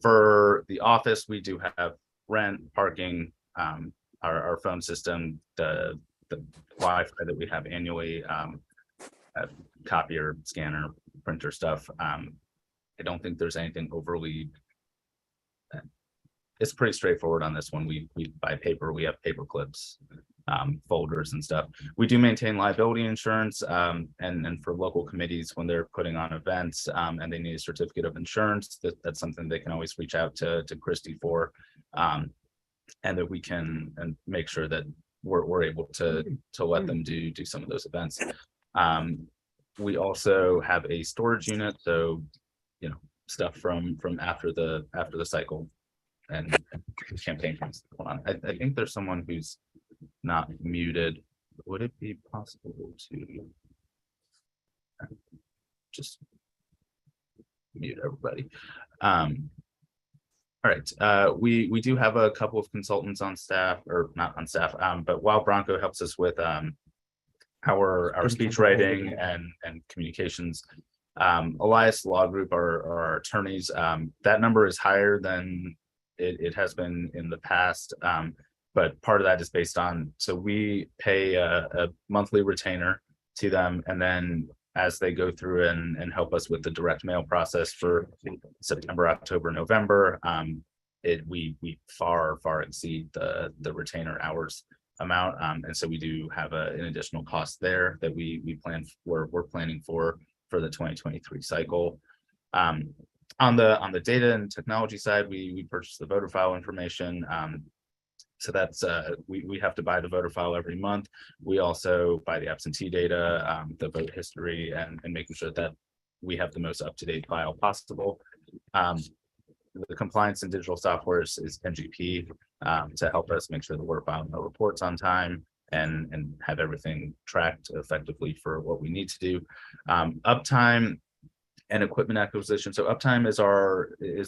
for the office, we do have rent, parking, our phone system, the Wi-Fi that we have annually, copier, scanner, printer stuff. I don't think there's anything overly. It's pretty straightforward on this one. We buy paper, we have paper clips, folders and stuff. We do maintain liability insurance, and for local committees, when they're putting on events and they need a certificate of insurance, that's something they can always reach out to Christy for, and that we can and make sure that we're able to let them do some of those events. We also have a storage unit, so stuff from after the cycle and campaign. Hold on, I think there's someone who's not muted. Would it be possible to just mute everybody? All right, we do have a couple of consultants on staff, or not on staff, but Wild Bronco helps us with our speech writing and communications. Elias Law Group are our attorneys. That number is higher than it has been in the past, but part of that is based on, so we pay a monthly retainer to them, and then as they go through and help us with the direct mail process for September, October, November, we far exceed the retainer hours amount, and so we do have an additional cost there that we're planning for the 2023 cycle. On the data and technology side, we purchase the voter file information. So that's we have to buy the voter file every month. We also buy the absentee data, the vote history, and making sure that we have the most up-to-date file possible. The compliance and digital software is NGP to help us make sure that we're filing our reports on time and have everything tracked effectively for what we need to do. Uptime and equipment acquisition. So Uptime is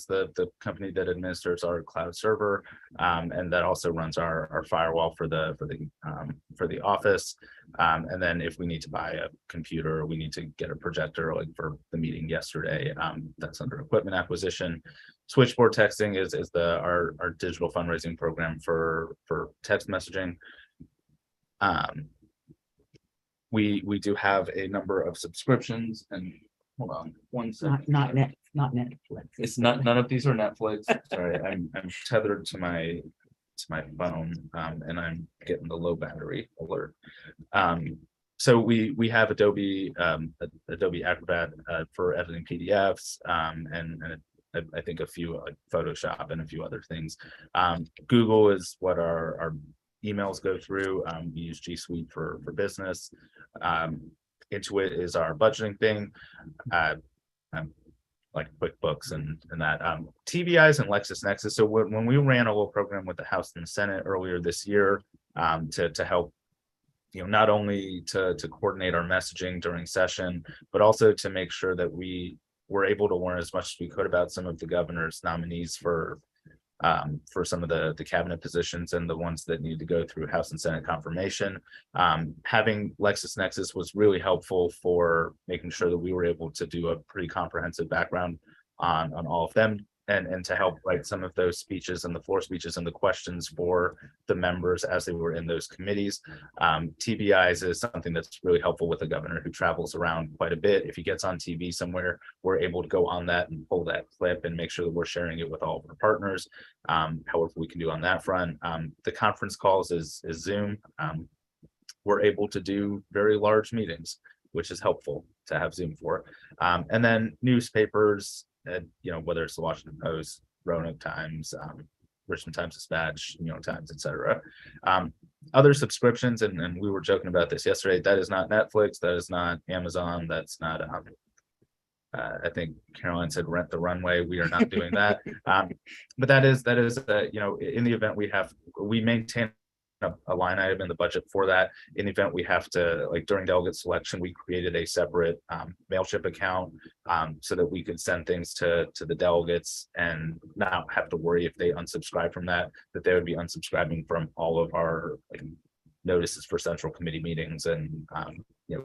the company that administers our cloud server, and that also runs our firewall for the office. And then if we need to buy a computer, or we need to get a projector, like for the meeting yesterday, that's under equipment acquisition. Switchboard texting is our digital fundraising program for text messaging. We do have a number of subscriptions, and hold on one second. Not Netflix. It's not, none of these are Netflix. Sorry, I'm tethered to my phone, and I'm getting the low battery alert. So we have Adobe Acrobat for editing PDFs, and I think a few, like Photoshop and a few other things. Google is what our emails go through. We use G Suite for business. Intuit is our budgeting thing, like QuickBooks and that. TBIs and LexisNexis. So when we ran a little program with the House and the Senate earlier this year, to help, not only to coordinate our messaging during session, but also to make sure that we were able to learn as much as we could about some of the governor's nominees for some of the cabinet positions and the ones that need to go through House and Senate confirmation. Having LexisNexis was really helpful for making sure that we were able to do a pretty comprehensive background on all of them. and to help write some of those speeches and the floor speeches and the questions for the members as they were in those committees. TBIs is something that's really helpful with a governor who travels around quite a bit. If he gets on TV somewhere, we're able to go on that and pull that clip and make sure that we're sharing it with all of our partners. However, we can do on that front. The conference calls is Zoom. We're able to do very large meetings, which is helpful to have Zoom for. And then newspapers, whether it's the Washington Post, Roanoke Times, Richmond Times Dispatch, New York Times, etc. Other subscriptions, and we were joking about this yesterday, that is not Netflix, that is not Amazon, that's not, I think Caroline said Rent the Runway. We are not doing that. But that is in the event we maintain a line item in the budget for that. In the event we have to, like during delegate selection, we created a separate MailChimp account so that we could send things to the delegates and not have to worry if they unsubscribe from that they would be unsubscribing from all of our notices for central committee meetings and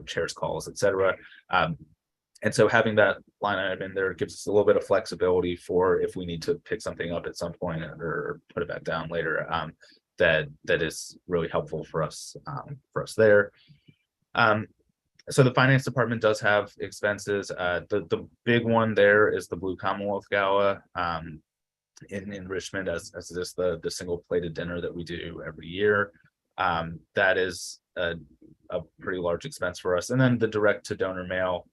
chairs calls, etc. And so having that line item in there gives us a little bit of flexibility for if we need to pick something up at some point or put it back down later. That is really helpful for us there. So the finance department does have expenses. The big one there is the Blue Commonwealth Gala in Richmond, as is the single plated dinner that we do every year. That is a pretty large expense for us. And then the direct to donor mail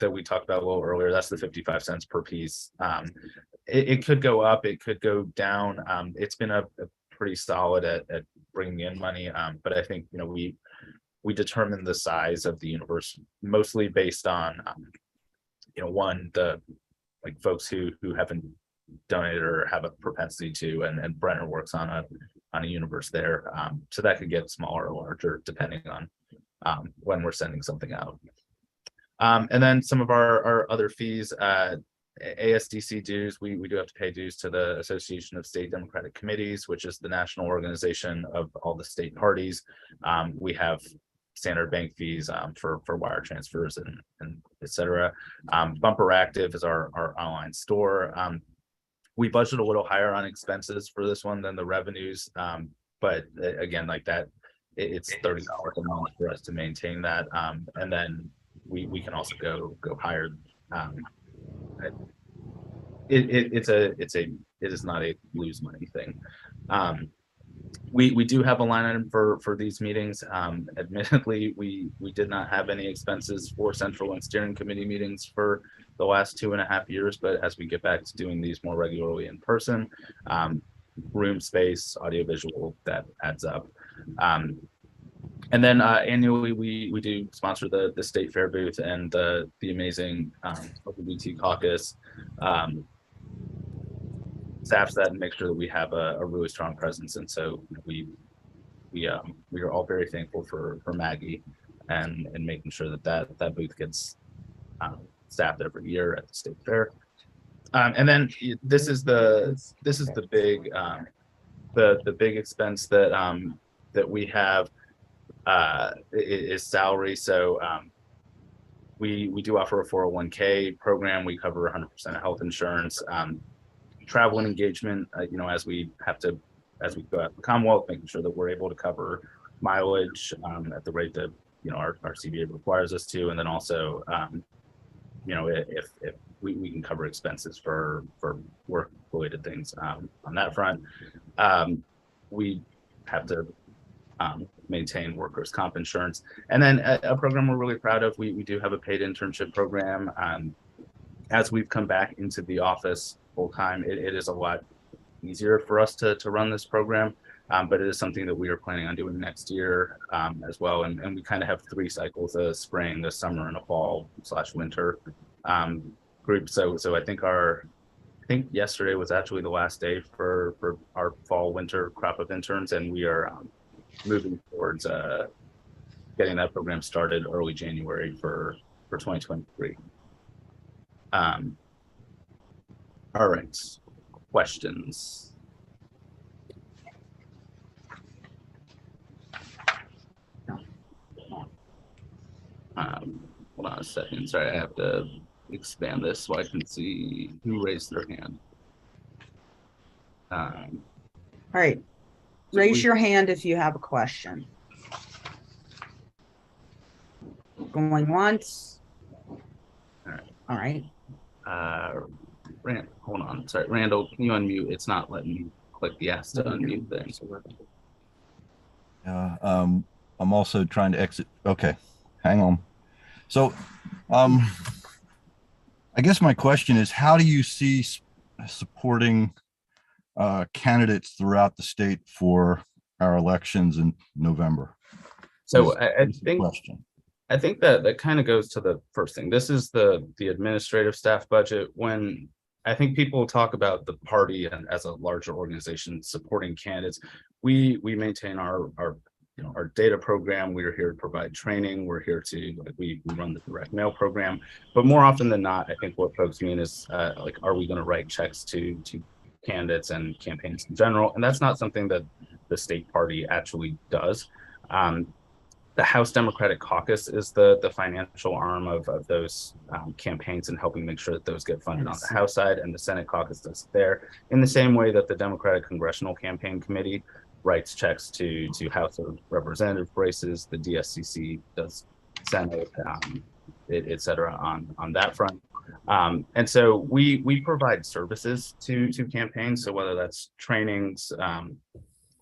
that we talked about a little earlier, that's the 55 cents per piece. It could go up, it could go down. It's been a pretty solid at bringing in money, but I think we determine the size of the universe mostly based on one, the folks who haven't donated or have a propensity to, and Brenner works on a universe there, so that could get smaller or larger depending on when we're sending something out. And then some of our other fees, ASDC dues, we do have to pay dues to the Association of State Democratic Committees, which is the national organization of all the state parties. We have standard bank fees for wire transfers and etc. Bumper Active is our online store. We budget a little higher on expenses for this one than the revenues, but again, like that, it's $30 a month for us to maintain that, and then we can also go higher. It is not a lose money thing. We do have a line item for these meetings. Admittedly, we did not have any expenses for central and steering committee meetings for the last 2.5 years, but as we get back to doing these more regularly in person, room space, audiovisual, that adds up. And then annually, we do sponsor the State Fair booth and the amazing LGBT caucus. Staffs that and make sure that we have a really strong presence. And so we are all very thankful for Maggie and making sure that booth gets staffed every year at the State Fair. And then this is the big the big expense that we have. Is salary. So we do offer a 401k program. We cover 100% of health insurance, travel and engagement, as we go out to the Commonwealth, making sure that we're able to cover mileage at the rate that our CBA requires us to, and then also if we can cover expenses for work related things on that front. We have to maintain workers' comp insurance. And then a program we're really proud of, we do have a paid internship program. As we've come back into the office full time, it is a lot easier for us to run this program, but it is something that we are planning on doing next year as well. And we kind of have 3 cycles: a spring, a summer, and a fall/winter group. So I think yesterday was actually the last day for our fall/winter crop of interns, and we are moving towards getting that program started early January for 2023. All right, questions? Hold on a second. Sorry, I have to expand this so I can see who raised their hand. All right. Raise your hand if you have a question. Going once. All right. Hold on. Sorry, Randall, can you unmute? It's not letting me click the ask to unmute thing. I'm also trying to exit. Okay, hang on. So, I guess my question is, how do you see supporting candidates throughout the state for our elections in November? So I think that kind of goes to the first thing. This is the administrative staff budget. When I think people talk about the party and as a larger organization supporting candidates, we maintain our data program. We're here to provide training. We're here to we run the direct mail program. But more often than not, I think what folks mean is like, are we going to write checks to candidates and campaigns in general? And that's not something that the state party actually does. The House Democratic Caucus is the financial arm of those campaigns and helping make sure that those get funded on the House side, and the Senate caucus does it there, in the same way that the Democratic Congressional Campaign Committee writes checks to House of Representative races. The DSCC does Senate, et cetera, on that front. And so we provide services to campaigns. So whether that's trainings,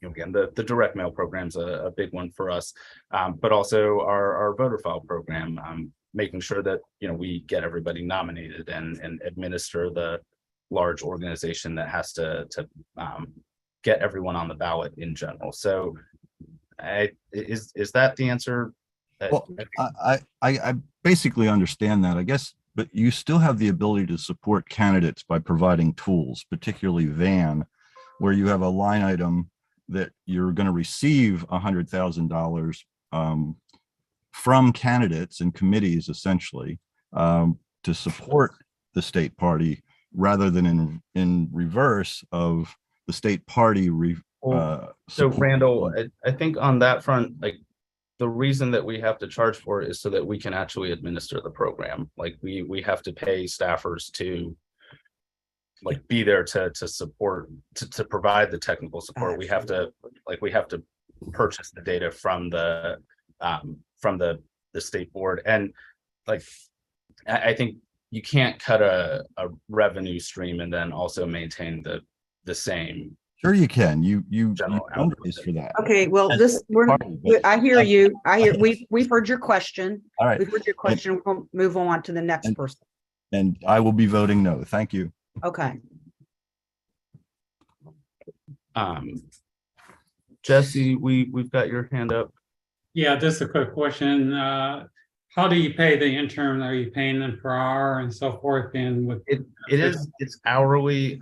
again, the direct mail program's a big one for us, but also our voter file program, making sure that we get everybody nominated and administer the large organization that has to get everyone on the ballot in general. So is that the answer? Well, I basically understand that, I guess, but you still have the ability to support candidates by providing tools, particularly VAN, where you have a line item that you're going to receive $100,000 from candidates and committees, essentially, to support the state party, rather than in reverse of the state party. So Randall, I think on that front, like, the reason that we have to charge for it is so that we can actually administer the program. Like we have to pay staffers to be there to support, to provide the technical support. We have to purchase the data from the state board. And I think you can't cut a revenue stream and then also maintain the same. Sure you can. You fundraise for that. Okay, well, I hear you. We've heard your question. All right. We've heard your question. We'll move on to the next person. And I will be voting no. Thank you. Okay. Jesse, we've got your hand up. Yeah, just a quick question. How do you pay the intern? Are you paying them per hour and so forth? And with it's hourly.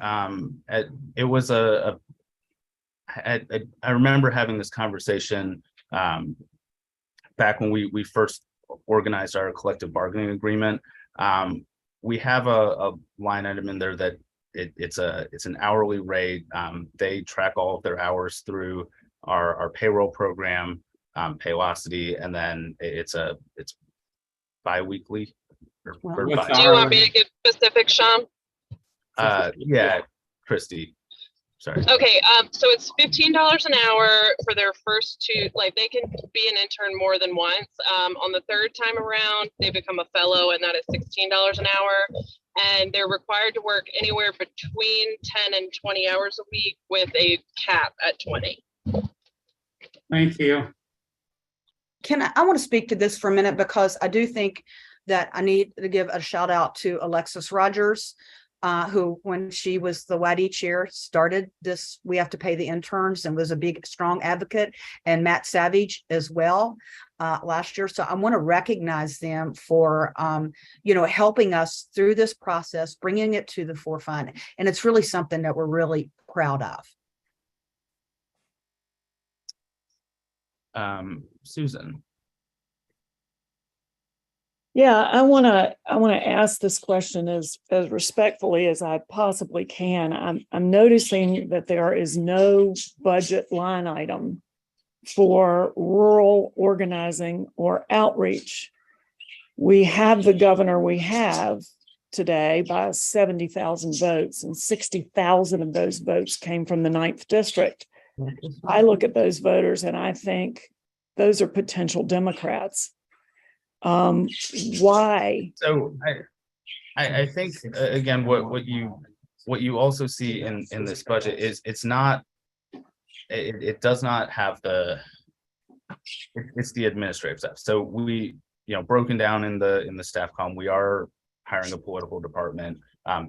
It was I remember having this conversation back when we first organized our collective bargaining agreement. We have a line item in there that it's an hourly rate. They track all of their hours through our payroll program, Paylocity, and then it's bi-weekly. Do you want me to get specific, Sean? Yeah, Christy. Sorry. Okay, so it's $15 an hour for their first two, they can be an intern more than once. On the third time around, they become a fellow, and that is $16 an hour. And they're required to work anywhere between 10 and 20 hours a week with a cap at 20. Thank you. I want to speak to this for a minute, because I do think that I need to give a shout out to Alexis Rogers, who, when she was the YD chair, started this "we have to pay the interns" and was a big, strong advocate, and Matt Savage as well last year. So I want to recognize them for, helping us through this process, bringing it to the forefront. And it's really something that we're really proud of. Susan. Yeah, I want to ask this question as respectfully as I possibly can. I'm noticing that there is no budget line item for rural organizing or outreach. We have the governor we have, today by 70,000 votes, and 60,000 of those votes came from the 9th district. I look at those voters and I think those are potential Democrats. Why? So I think again, what you also see in this budget is it does not have it's the administrative stuff. So we, broken down in the staff column, we are hiring a political department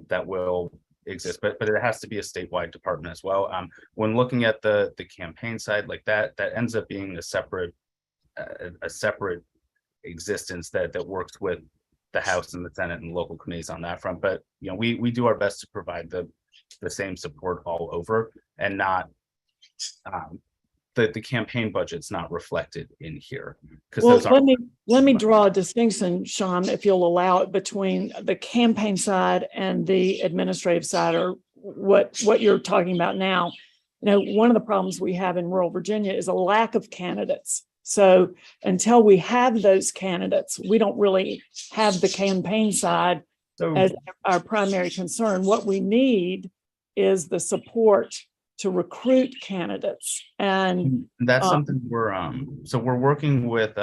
that will exist, but it has to be a statewide department as well. When looking at the campaign side, like that ends up being a separate existence that works with the House and the Senate and local committees on that front. But we do our best to provide the same support all over, and not the campaign budget's not reflected in here. Well, let me draw a distinction, Sean, if you'll allow it, between the campaign side and the administrative side, or what you're talking about now. One of the problems we have in rural Virginia is a lack of candidates. So until we have those candidates, we don't really have the campaign side as our primary concern. What we need is the support to recruit candidates. And that's something we're working with,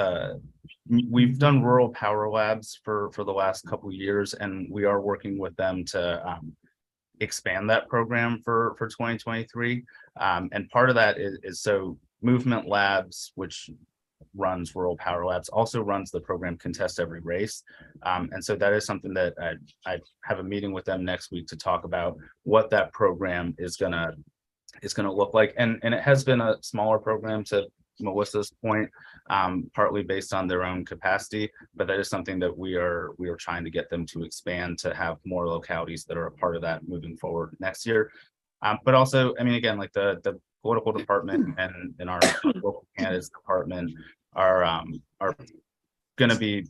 we've done rural power labs for the last couple of years, and we are working with them to expand that program for 2023. And part of that is so Movement Labs, which runs rural power labs, also runs the program Contest Every Race. And so that is something that I have a meeting with them next week to talk about what that program is gonna look like. And it has been a smaller program, to Melissa's point, partly based on their own capacity, but that is something that we are trying to get them to expand, to have more localities that are a part of that moving forward next year. But also, again, like the political department and our local candidates department are going to be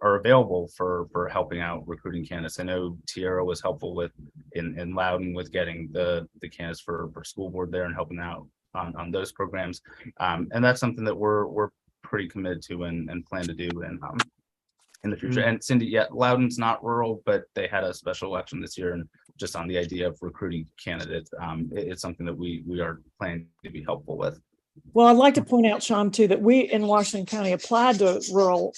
available for helping out recruiting candidates. I know Tierra was helpful in Loudoun with getting the candidates for school board there and helping out on those programs. And that's something that we're pretty committed to and plan to do in the future. And Cindy, yeah, Loudoun's not rural, but they had a special election this year, and just on the idea of recruiting candidates, it's something that we are planning to be helpful with. well, I'd like to point out, Sean, too, that we in Washington County applied to rural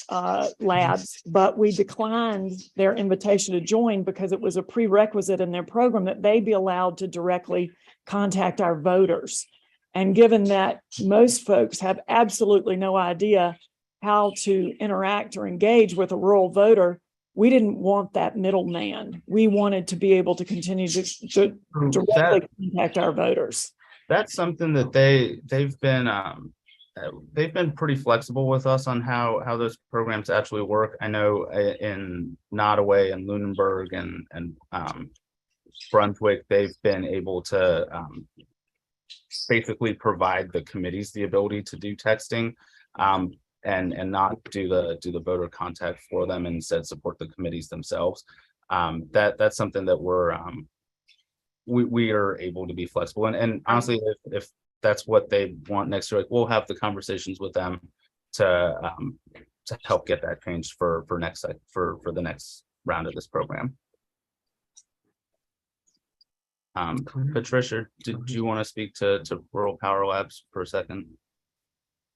labs, but we declined their invitation to join because it was a prerequisite in their program that they be allowed to directly contact our voters. And given that most folks have absolutely no idea how to interact or engage with a rural voter, we didn't want that middleman. We wanted to be able to continue to directly contact our voters. That's something that they've been pretty flexible with us on how those programs actually work. I know in Nottoway and Lunenburg and Brunswick, they've been able to basically provide the committees the ability to do texting and not do the voter contact for them, and instead support the committees themselves. That's something that we are able to be flexible, and honestly, if that's what they want next year, like, we'll have the conversations with them to help get that changed for the next round of this program. Patricia, did you want to speak to Rural Power Labs for a second?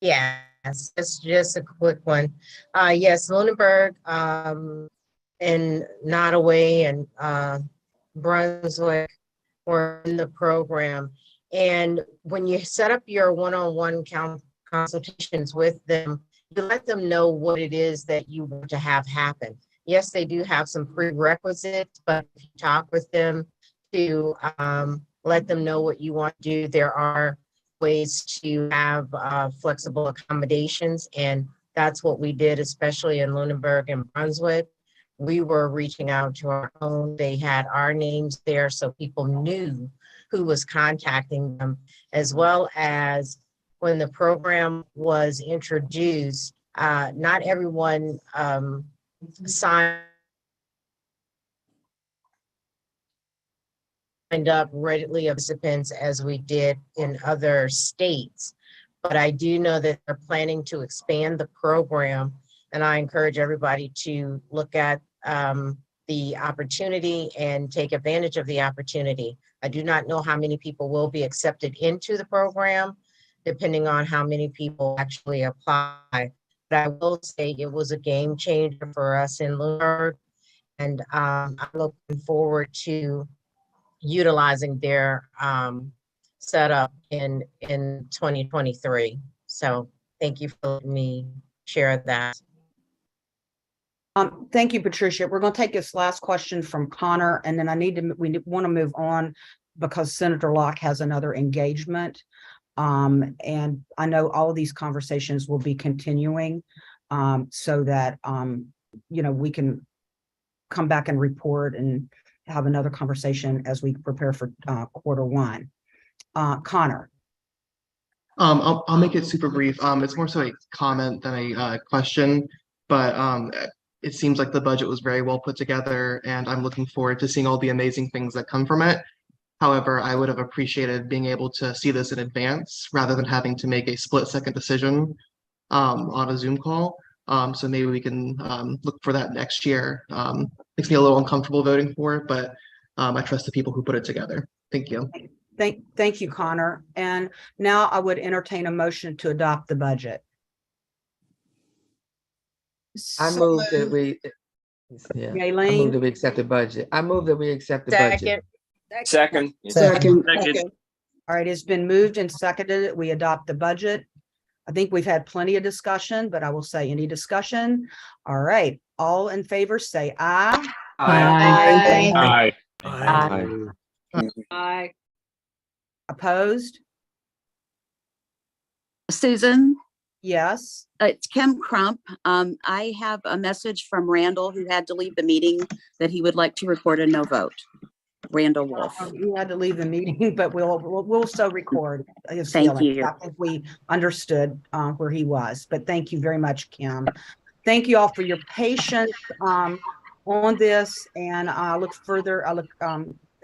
Yes, it's just a quick one. Yes, Lunenburg and Nottoway and Brunswick were in the program. And when you set up your one-on-one consultations with them, you let them know what it is that you want to have happen. Yes, they do have some prerequisites, but if you talk with them to let them know what you want to do, there are ways to have flexible accommodations. And that's what we did, especially in Lunenburg and Brunswick. We were reaching out to our own, they had our names there so people knew who was contacting them, as well as when the program was introduced, not everyone signed up readily of participants as we did in other states. But I do know that they're planning to expand the program, and I encourage everybody to look at the opportunity and take advantage of the opportunity. I do not know how many people will be accepted into the program, depending on how many people actually apply. But I will say it was a game changer for us in Lunenburg, and I'm looking forward to utilizing their setup in 2023. So thank you for letting me share that. Thank you, Patricia. We're going to take this last question from Connor, and then we want to move on because Senator Locke has another engagement. And I know all of these conversations will be continuing so that, we can come back and report and have another conversation as we prepare for Q1. Connor. I'll make it super brief. It's more so a comment than a question, but it seems like the budget was very well put together, and I'm looking forward to seeing all the amazing things that come from it. However, I would have appreciated being able to see this in advance rather than having to make a split-second decision on a Zoom call. So maybe we can look for that next year. Makes me a little uncomfortable voting for it, but I trust the people who put it together. Thank you. Thank you, Connor. And now I would entertain a motion to adopt the budget. I move that we, I move that we accept the budget. I move that we accept the budget. Second. All right, it's been moved and seconded. We adopt the budget. I think we've had plenty of discussion, but I will say any discussion. All right, all in favor, say aye. Aye. Aye. Opposed? Susan? Yes. It's Kim Crump. I have a message from Randall, who had to leave the meeting, that he would like to report a no vote. Randall Wolf. You had to leave the meeting, but we'll still record his Thank feelings. you. I think we understood where he was, but thank you very much, Kim. Thank you all for your patience on this, and I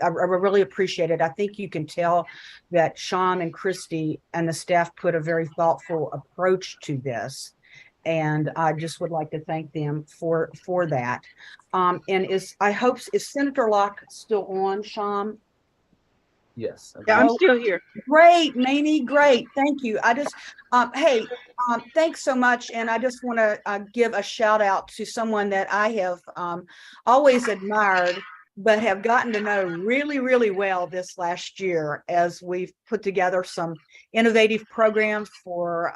really appreciate it. I think you can tell that Sean and Christy and the staff put a very thoughtful approach to this. And I just would like to thank them for that. And is Senator Locke still on, Sean? Yes. Yeah, I'm still here. Great, Mamie, great. Thank you. I just, thanks so much. And I just want to give a shout out to someone that I have always admired, but have gotten to know really, really well this last year as we've put together some innovative programs for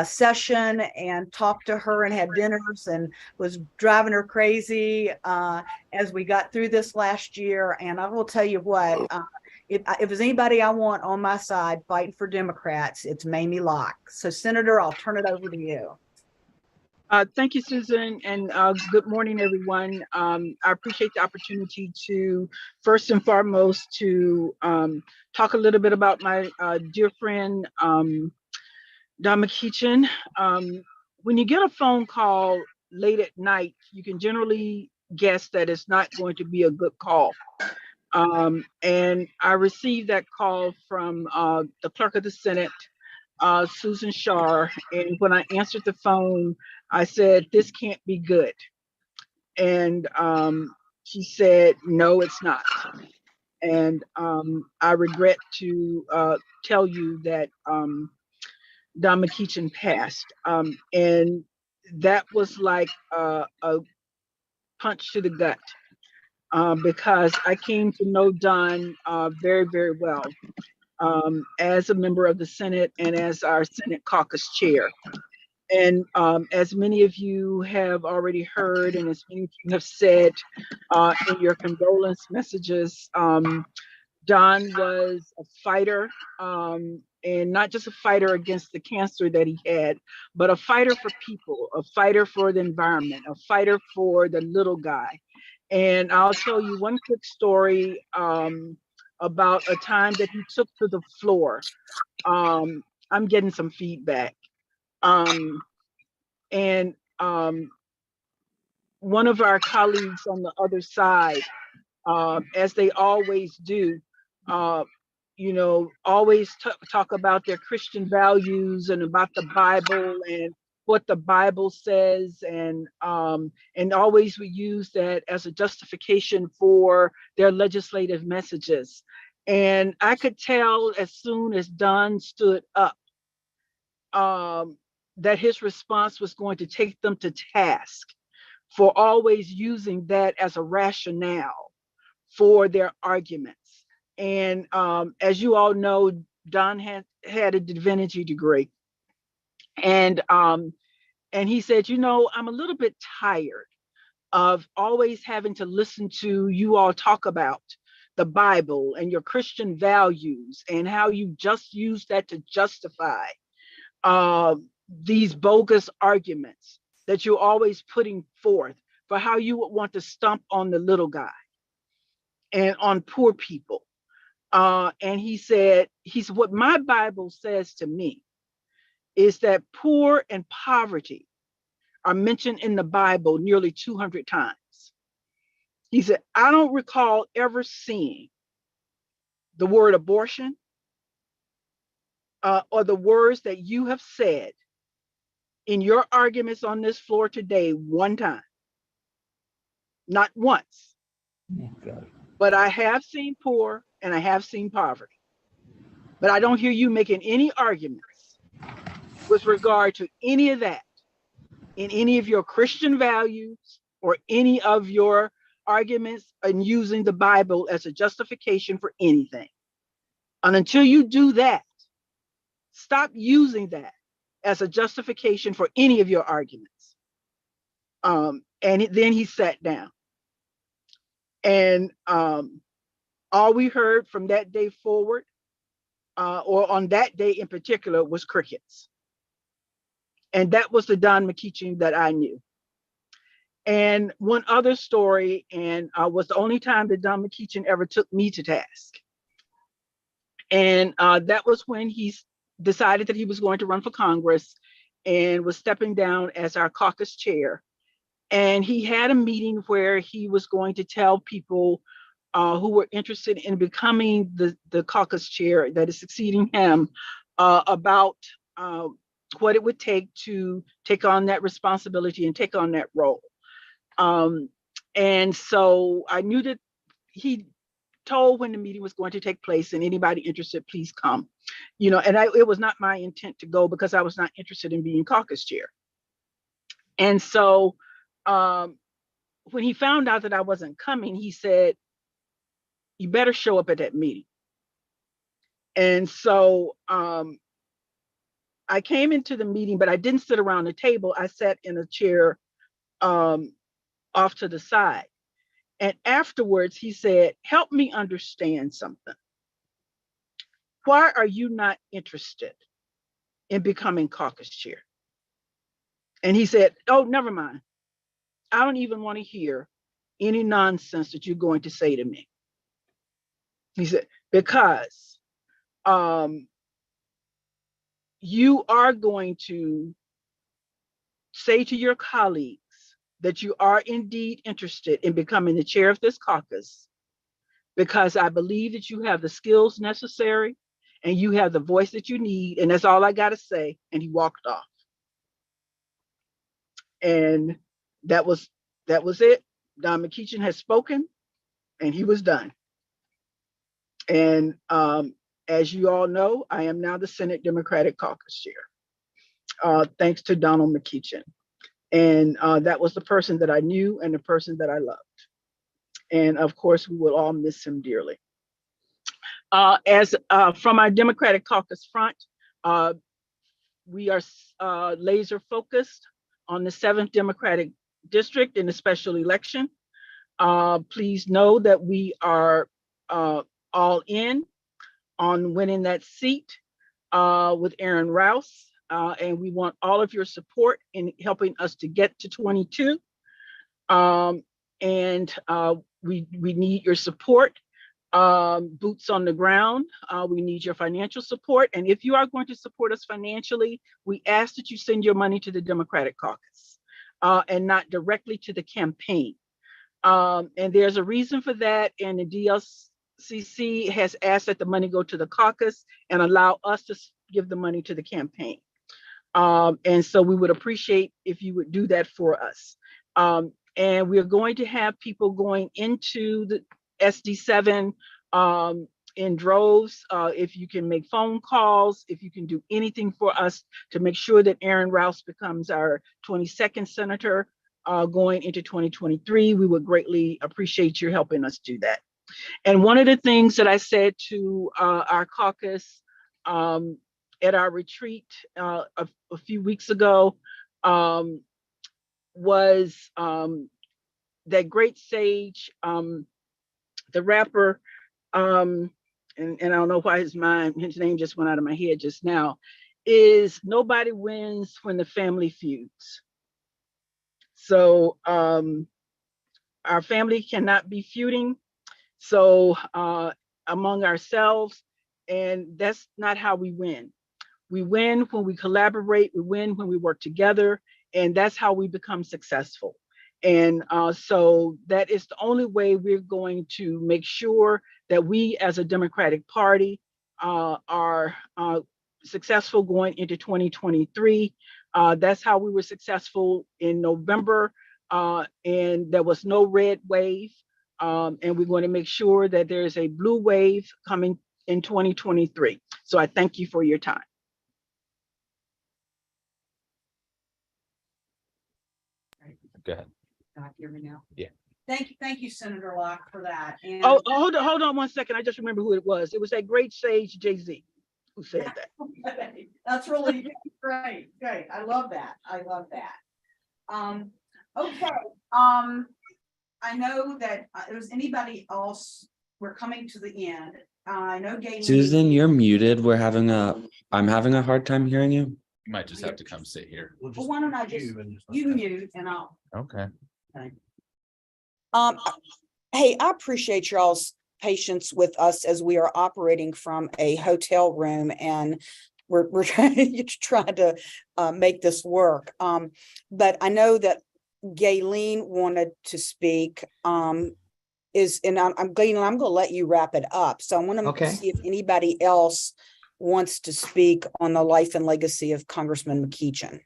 session and talked to her and had dinners and was driving her crazy as we got through this last year. And I will tell you what, if there's anybody I want on my side fighting for Democrats, it's Mamie Locke. So Senator, I'll turn it over to you. Thank you, Susan, and good morning, everyone. I appreciate the opportunity to, first and foremost, to talk a little bit about my dear friend, Don McEachin. When you get a phone call late at night, you can generally guess that it's not going to be a good call. And I received that call from the clerk of the Senate, Susan Shar, and when I answered the phone, I said, "This can't be good." And she said, "No, it's not." And I regret to tell you that Don McEachin passed. And that was like a punch to the gut because I came to know Don very, very well as a member of the Senate and as our Senate caucus chair. And as many of you have already heard, and as many of you have said in your condolence messages, Don was a fighter, and not just a fighter against the cancer that he had, but a fighter for people, a fighter for the environment, a fighter for the little guy. And I'll tell you one quick story about a time that he took to the floor. I'm getting some feedback. And one of our colleagues on the other side, as they always do, always talk about their Christian values and about the Bible and what the Bible says, and always we use that as a justification for their legislative messages. And I could tell as soon as Don stood up that his response was going to take them to task for always using that as a rationale for their arguments. And as you all know, Don had a divinity degree. And he said, you know, I'm a little bit tired of always having to listen to you all talk about the Bible and your Christian values and how you just use that to justify these bogus arguments that you're always putting forth for how you would want to stomp on the little guy and on poor people. And he said, what my Bible says to me is that poor and poverty are mentioned in the Bible nearly 200 times. He said, I don't recall ever seeing the word abortion or the words that you have said in your arguments on this floor today one time. Not once. But I have seen poor and I have seen poverty. But I don't hear you making any arguments with regard to any of that in any of your Christian values or any of your arguments and using the Bible as a justification for anything. And until you do that, stop using that as a justification for any of your arguments. And then he sat down. And all we heard from that day forward, or on that day in particular, was crickets. And that was the Don McEachin that I knew. And one other story, and was the only time that Don McEachin ever took me to task. And that was when he decided that he was going to run for Congress and was stepping down as our caucus chair. And he had a meeting where he was going to tell people who were interested in becoming the caucus chair that is succeeding him about what it would take to take on that responsibility and take on that role. And so I knew that he told when the meeting was going to take place, and anybody interested, please come. You know, and it was not my intent to go because I was not interested in being caucus chair. And so when he found out that I wasn't coming, he said, you better show up at that meeting. And so I came into the meeting, but I didn't sit around the table. I sat in a chair off to the side. And afterwards, he said, help me understand something. Why are you not interested in becoming caucus chair? And he said, oh, never mind. I don't even want to hear any nonsense that you're going to say to me. He said, because you are going to say to your colleagues that you are indeed interested in becoming the chair of this caucus, because I believe that you have the skills necessary and you have the voice that you need. And that's all I got to say. And he walked off. And that was it. Don McEachin has spoken and he was done. And as you all know, I am now the Senate Democratic Caucus Chair, thanks to Donald McEachin. And that was the person that I knew and the person that I loved. And of course, we will all miss him dearly. As from our Democratic Caucus front, we are laser focused on the 7th Democratic District in the special election. Please know that we are all in on winning that seat with Aaron Rouse. And we want all of your support in helping us to get to 22. And we need your support, boots on the ground. We need your financial support. And if you are going to support us financially, we ask that you send your money to the Democratic Caucus and not directly to the campaign. And there's a reason for that. And the DLCC has asked that the money go to the caucus and allow us to give the money to the campaign. And so we would appreciate if you would do that for us. And we're going to have people going into the SD7 in droves. If you can make phone calls, if you can do anything for us to make sure that Aaron Rouse becomes our 22nd senator going into 2023, we would greatly appreciate your helping us do that. And one of the things that I said to our caucus at our retreat a few weeks ago was that great sage, the rapper, and I don't know why his name just went out of my head just now, is nobody wins when the family feuds. So our family cannot be feuding. So among ourselves, and that's not how we win. We win when we collaborate, we win when we work together, and that's how we become successful. And so that is the only way we're going to make sure that we as a Democratic Party are successful going into 2023. That's how we were successful in November, and there was no red wave. And we're going to make sure that there's a blue wave coming in 2023. So I thank you for your time. Go ahead. Hear me now? Yeah. Thank you, Senator Locke, for that. And Oh, hold on 1 second. I just remember who it was. It was that great sage Jay-Z who said that. that's really great. Great. I love that. Okay. I know that there's anybody else. We're coming to the end. I know Gay. Susan, you're muted. I'm having a hard time hearing you. You might just have to come sit here. Well, why don't I just, you mute and I'll. Okay. Hey, I appreciate y'all's patience with us as we are operating from a hotel room, and we're trying to make this work. But I know that Gayleen wanted to speak. I'm going to let you wrap it up. So I want to see if anybody else wants to speak on the life and legacy of Congressman McEachin.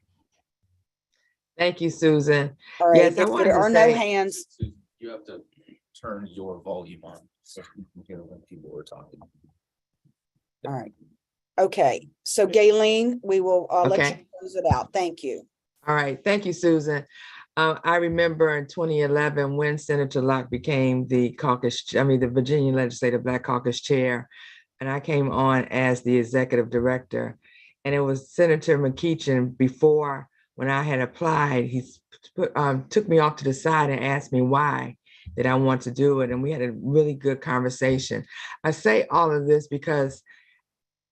Thank you, Susan. All right, Yes, I if wanted there to are say, no hands. You have to turn your volume on so you can hear when people are talking. All right. Okay. So Gayleen, we will let you close it out. Thank you. All right. Thank you, Susan. I remember in 2011 when Senator Locke became the Virginia Legislative Black Caucus Chair, and I came on as the executive director. And it was Senator McEachin before, when I had applied, he took me off to the side and asked me why did I want to do it. And we had a really good conversation. I say all of this because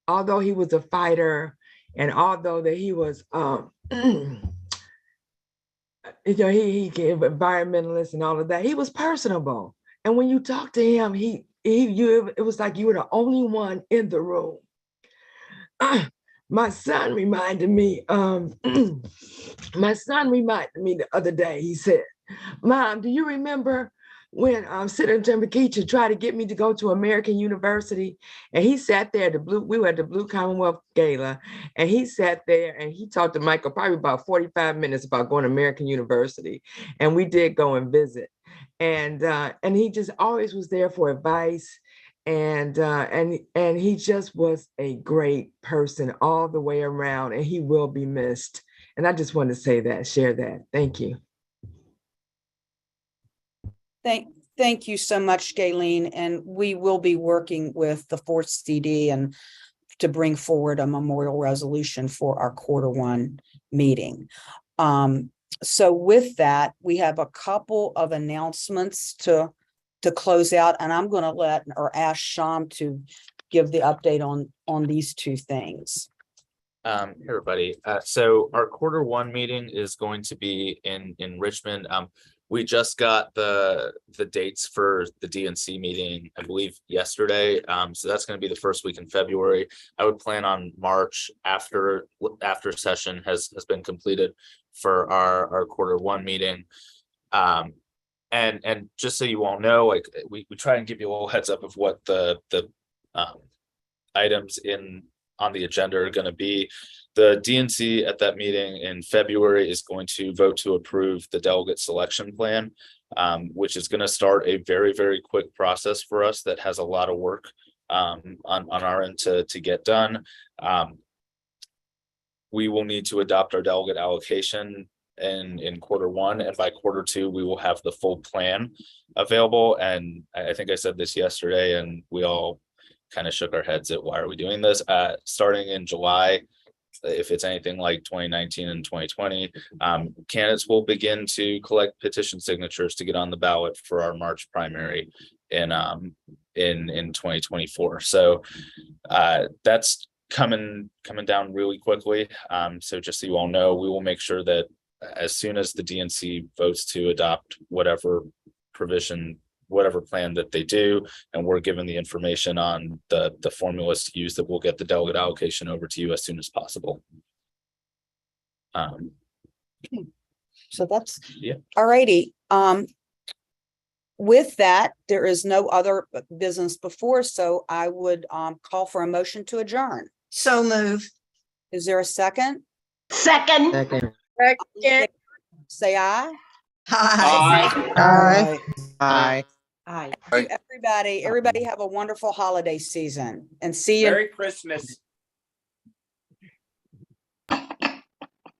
although he was a fighter and although that he was, he gave environmentalist and all of that, he was personable. And when you talk to him, it was like you were the only one in the room. My son reminded me the other day, he said, "Mom, do you remember when Senator McEachin tried to get me to go to American University?" And he sat there we were at the Blue Commonwealth Gala, and he sat there and he talked to Michael probably about 45 minutes about going to American University. And we did go and visit. And he just always was there for advice. And he just was a great person all the way around, and he will be missed. And I just wanted to share that. Thank you. Thank you so much, Gayleen. And we will be working with the 4th CD and to bring forward a memorial resolution for our Q1 meeting. So with that, we have a couple of announcements to close out, and I'm going to ask Sham to give the update on these two things. Hey everybody. So our Q1 meeting is going to be in Richmond. We just got the dates for the DNC meeting, I believe, yesterday. So that's going to be the first week in February. I would plan on March after session has been completed for our Q1 meeting. And just so you all know, like we try and give you a little heads up of what the items on the agenda are going to be. The DNC at that meeting in February is going to vote to approve the delegate selection plan, which is going to start a very, very quick process for us that has a lot of work on our end to get done. We will need to adopt our delegate allocation in Q1, and by Q2, we will have the full plan available. And I think I said this yesterday, and we all kind of shook our heads at why are we doing this? Starting in July, if it's anything like 2019 and 2020, candidates will begin to collect petition signatures to get on the ballot for our March primary in 2024. So that's coming down really quickly. So just so you all know, we will make sure that as soon as the DNC votes to adopt whatever provision, whatever plan that they do, and we're given the information on the formulas to use, that we'll get the delegate allocation over to you as soon as possible. So that's, yeah. all righty. With that, there is no other business before, so I would call for a motion to adjourn. So move. Is there a second? Second. Second. Say aye. Aye. Aye. Everybody have a wonderful holiday season and see you. Merry Christmas.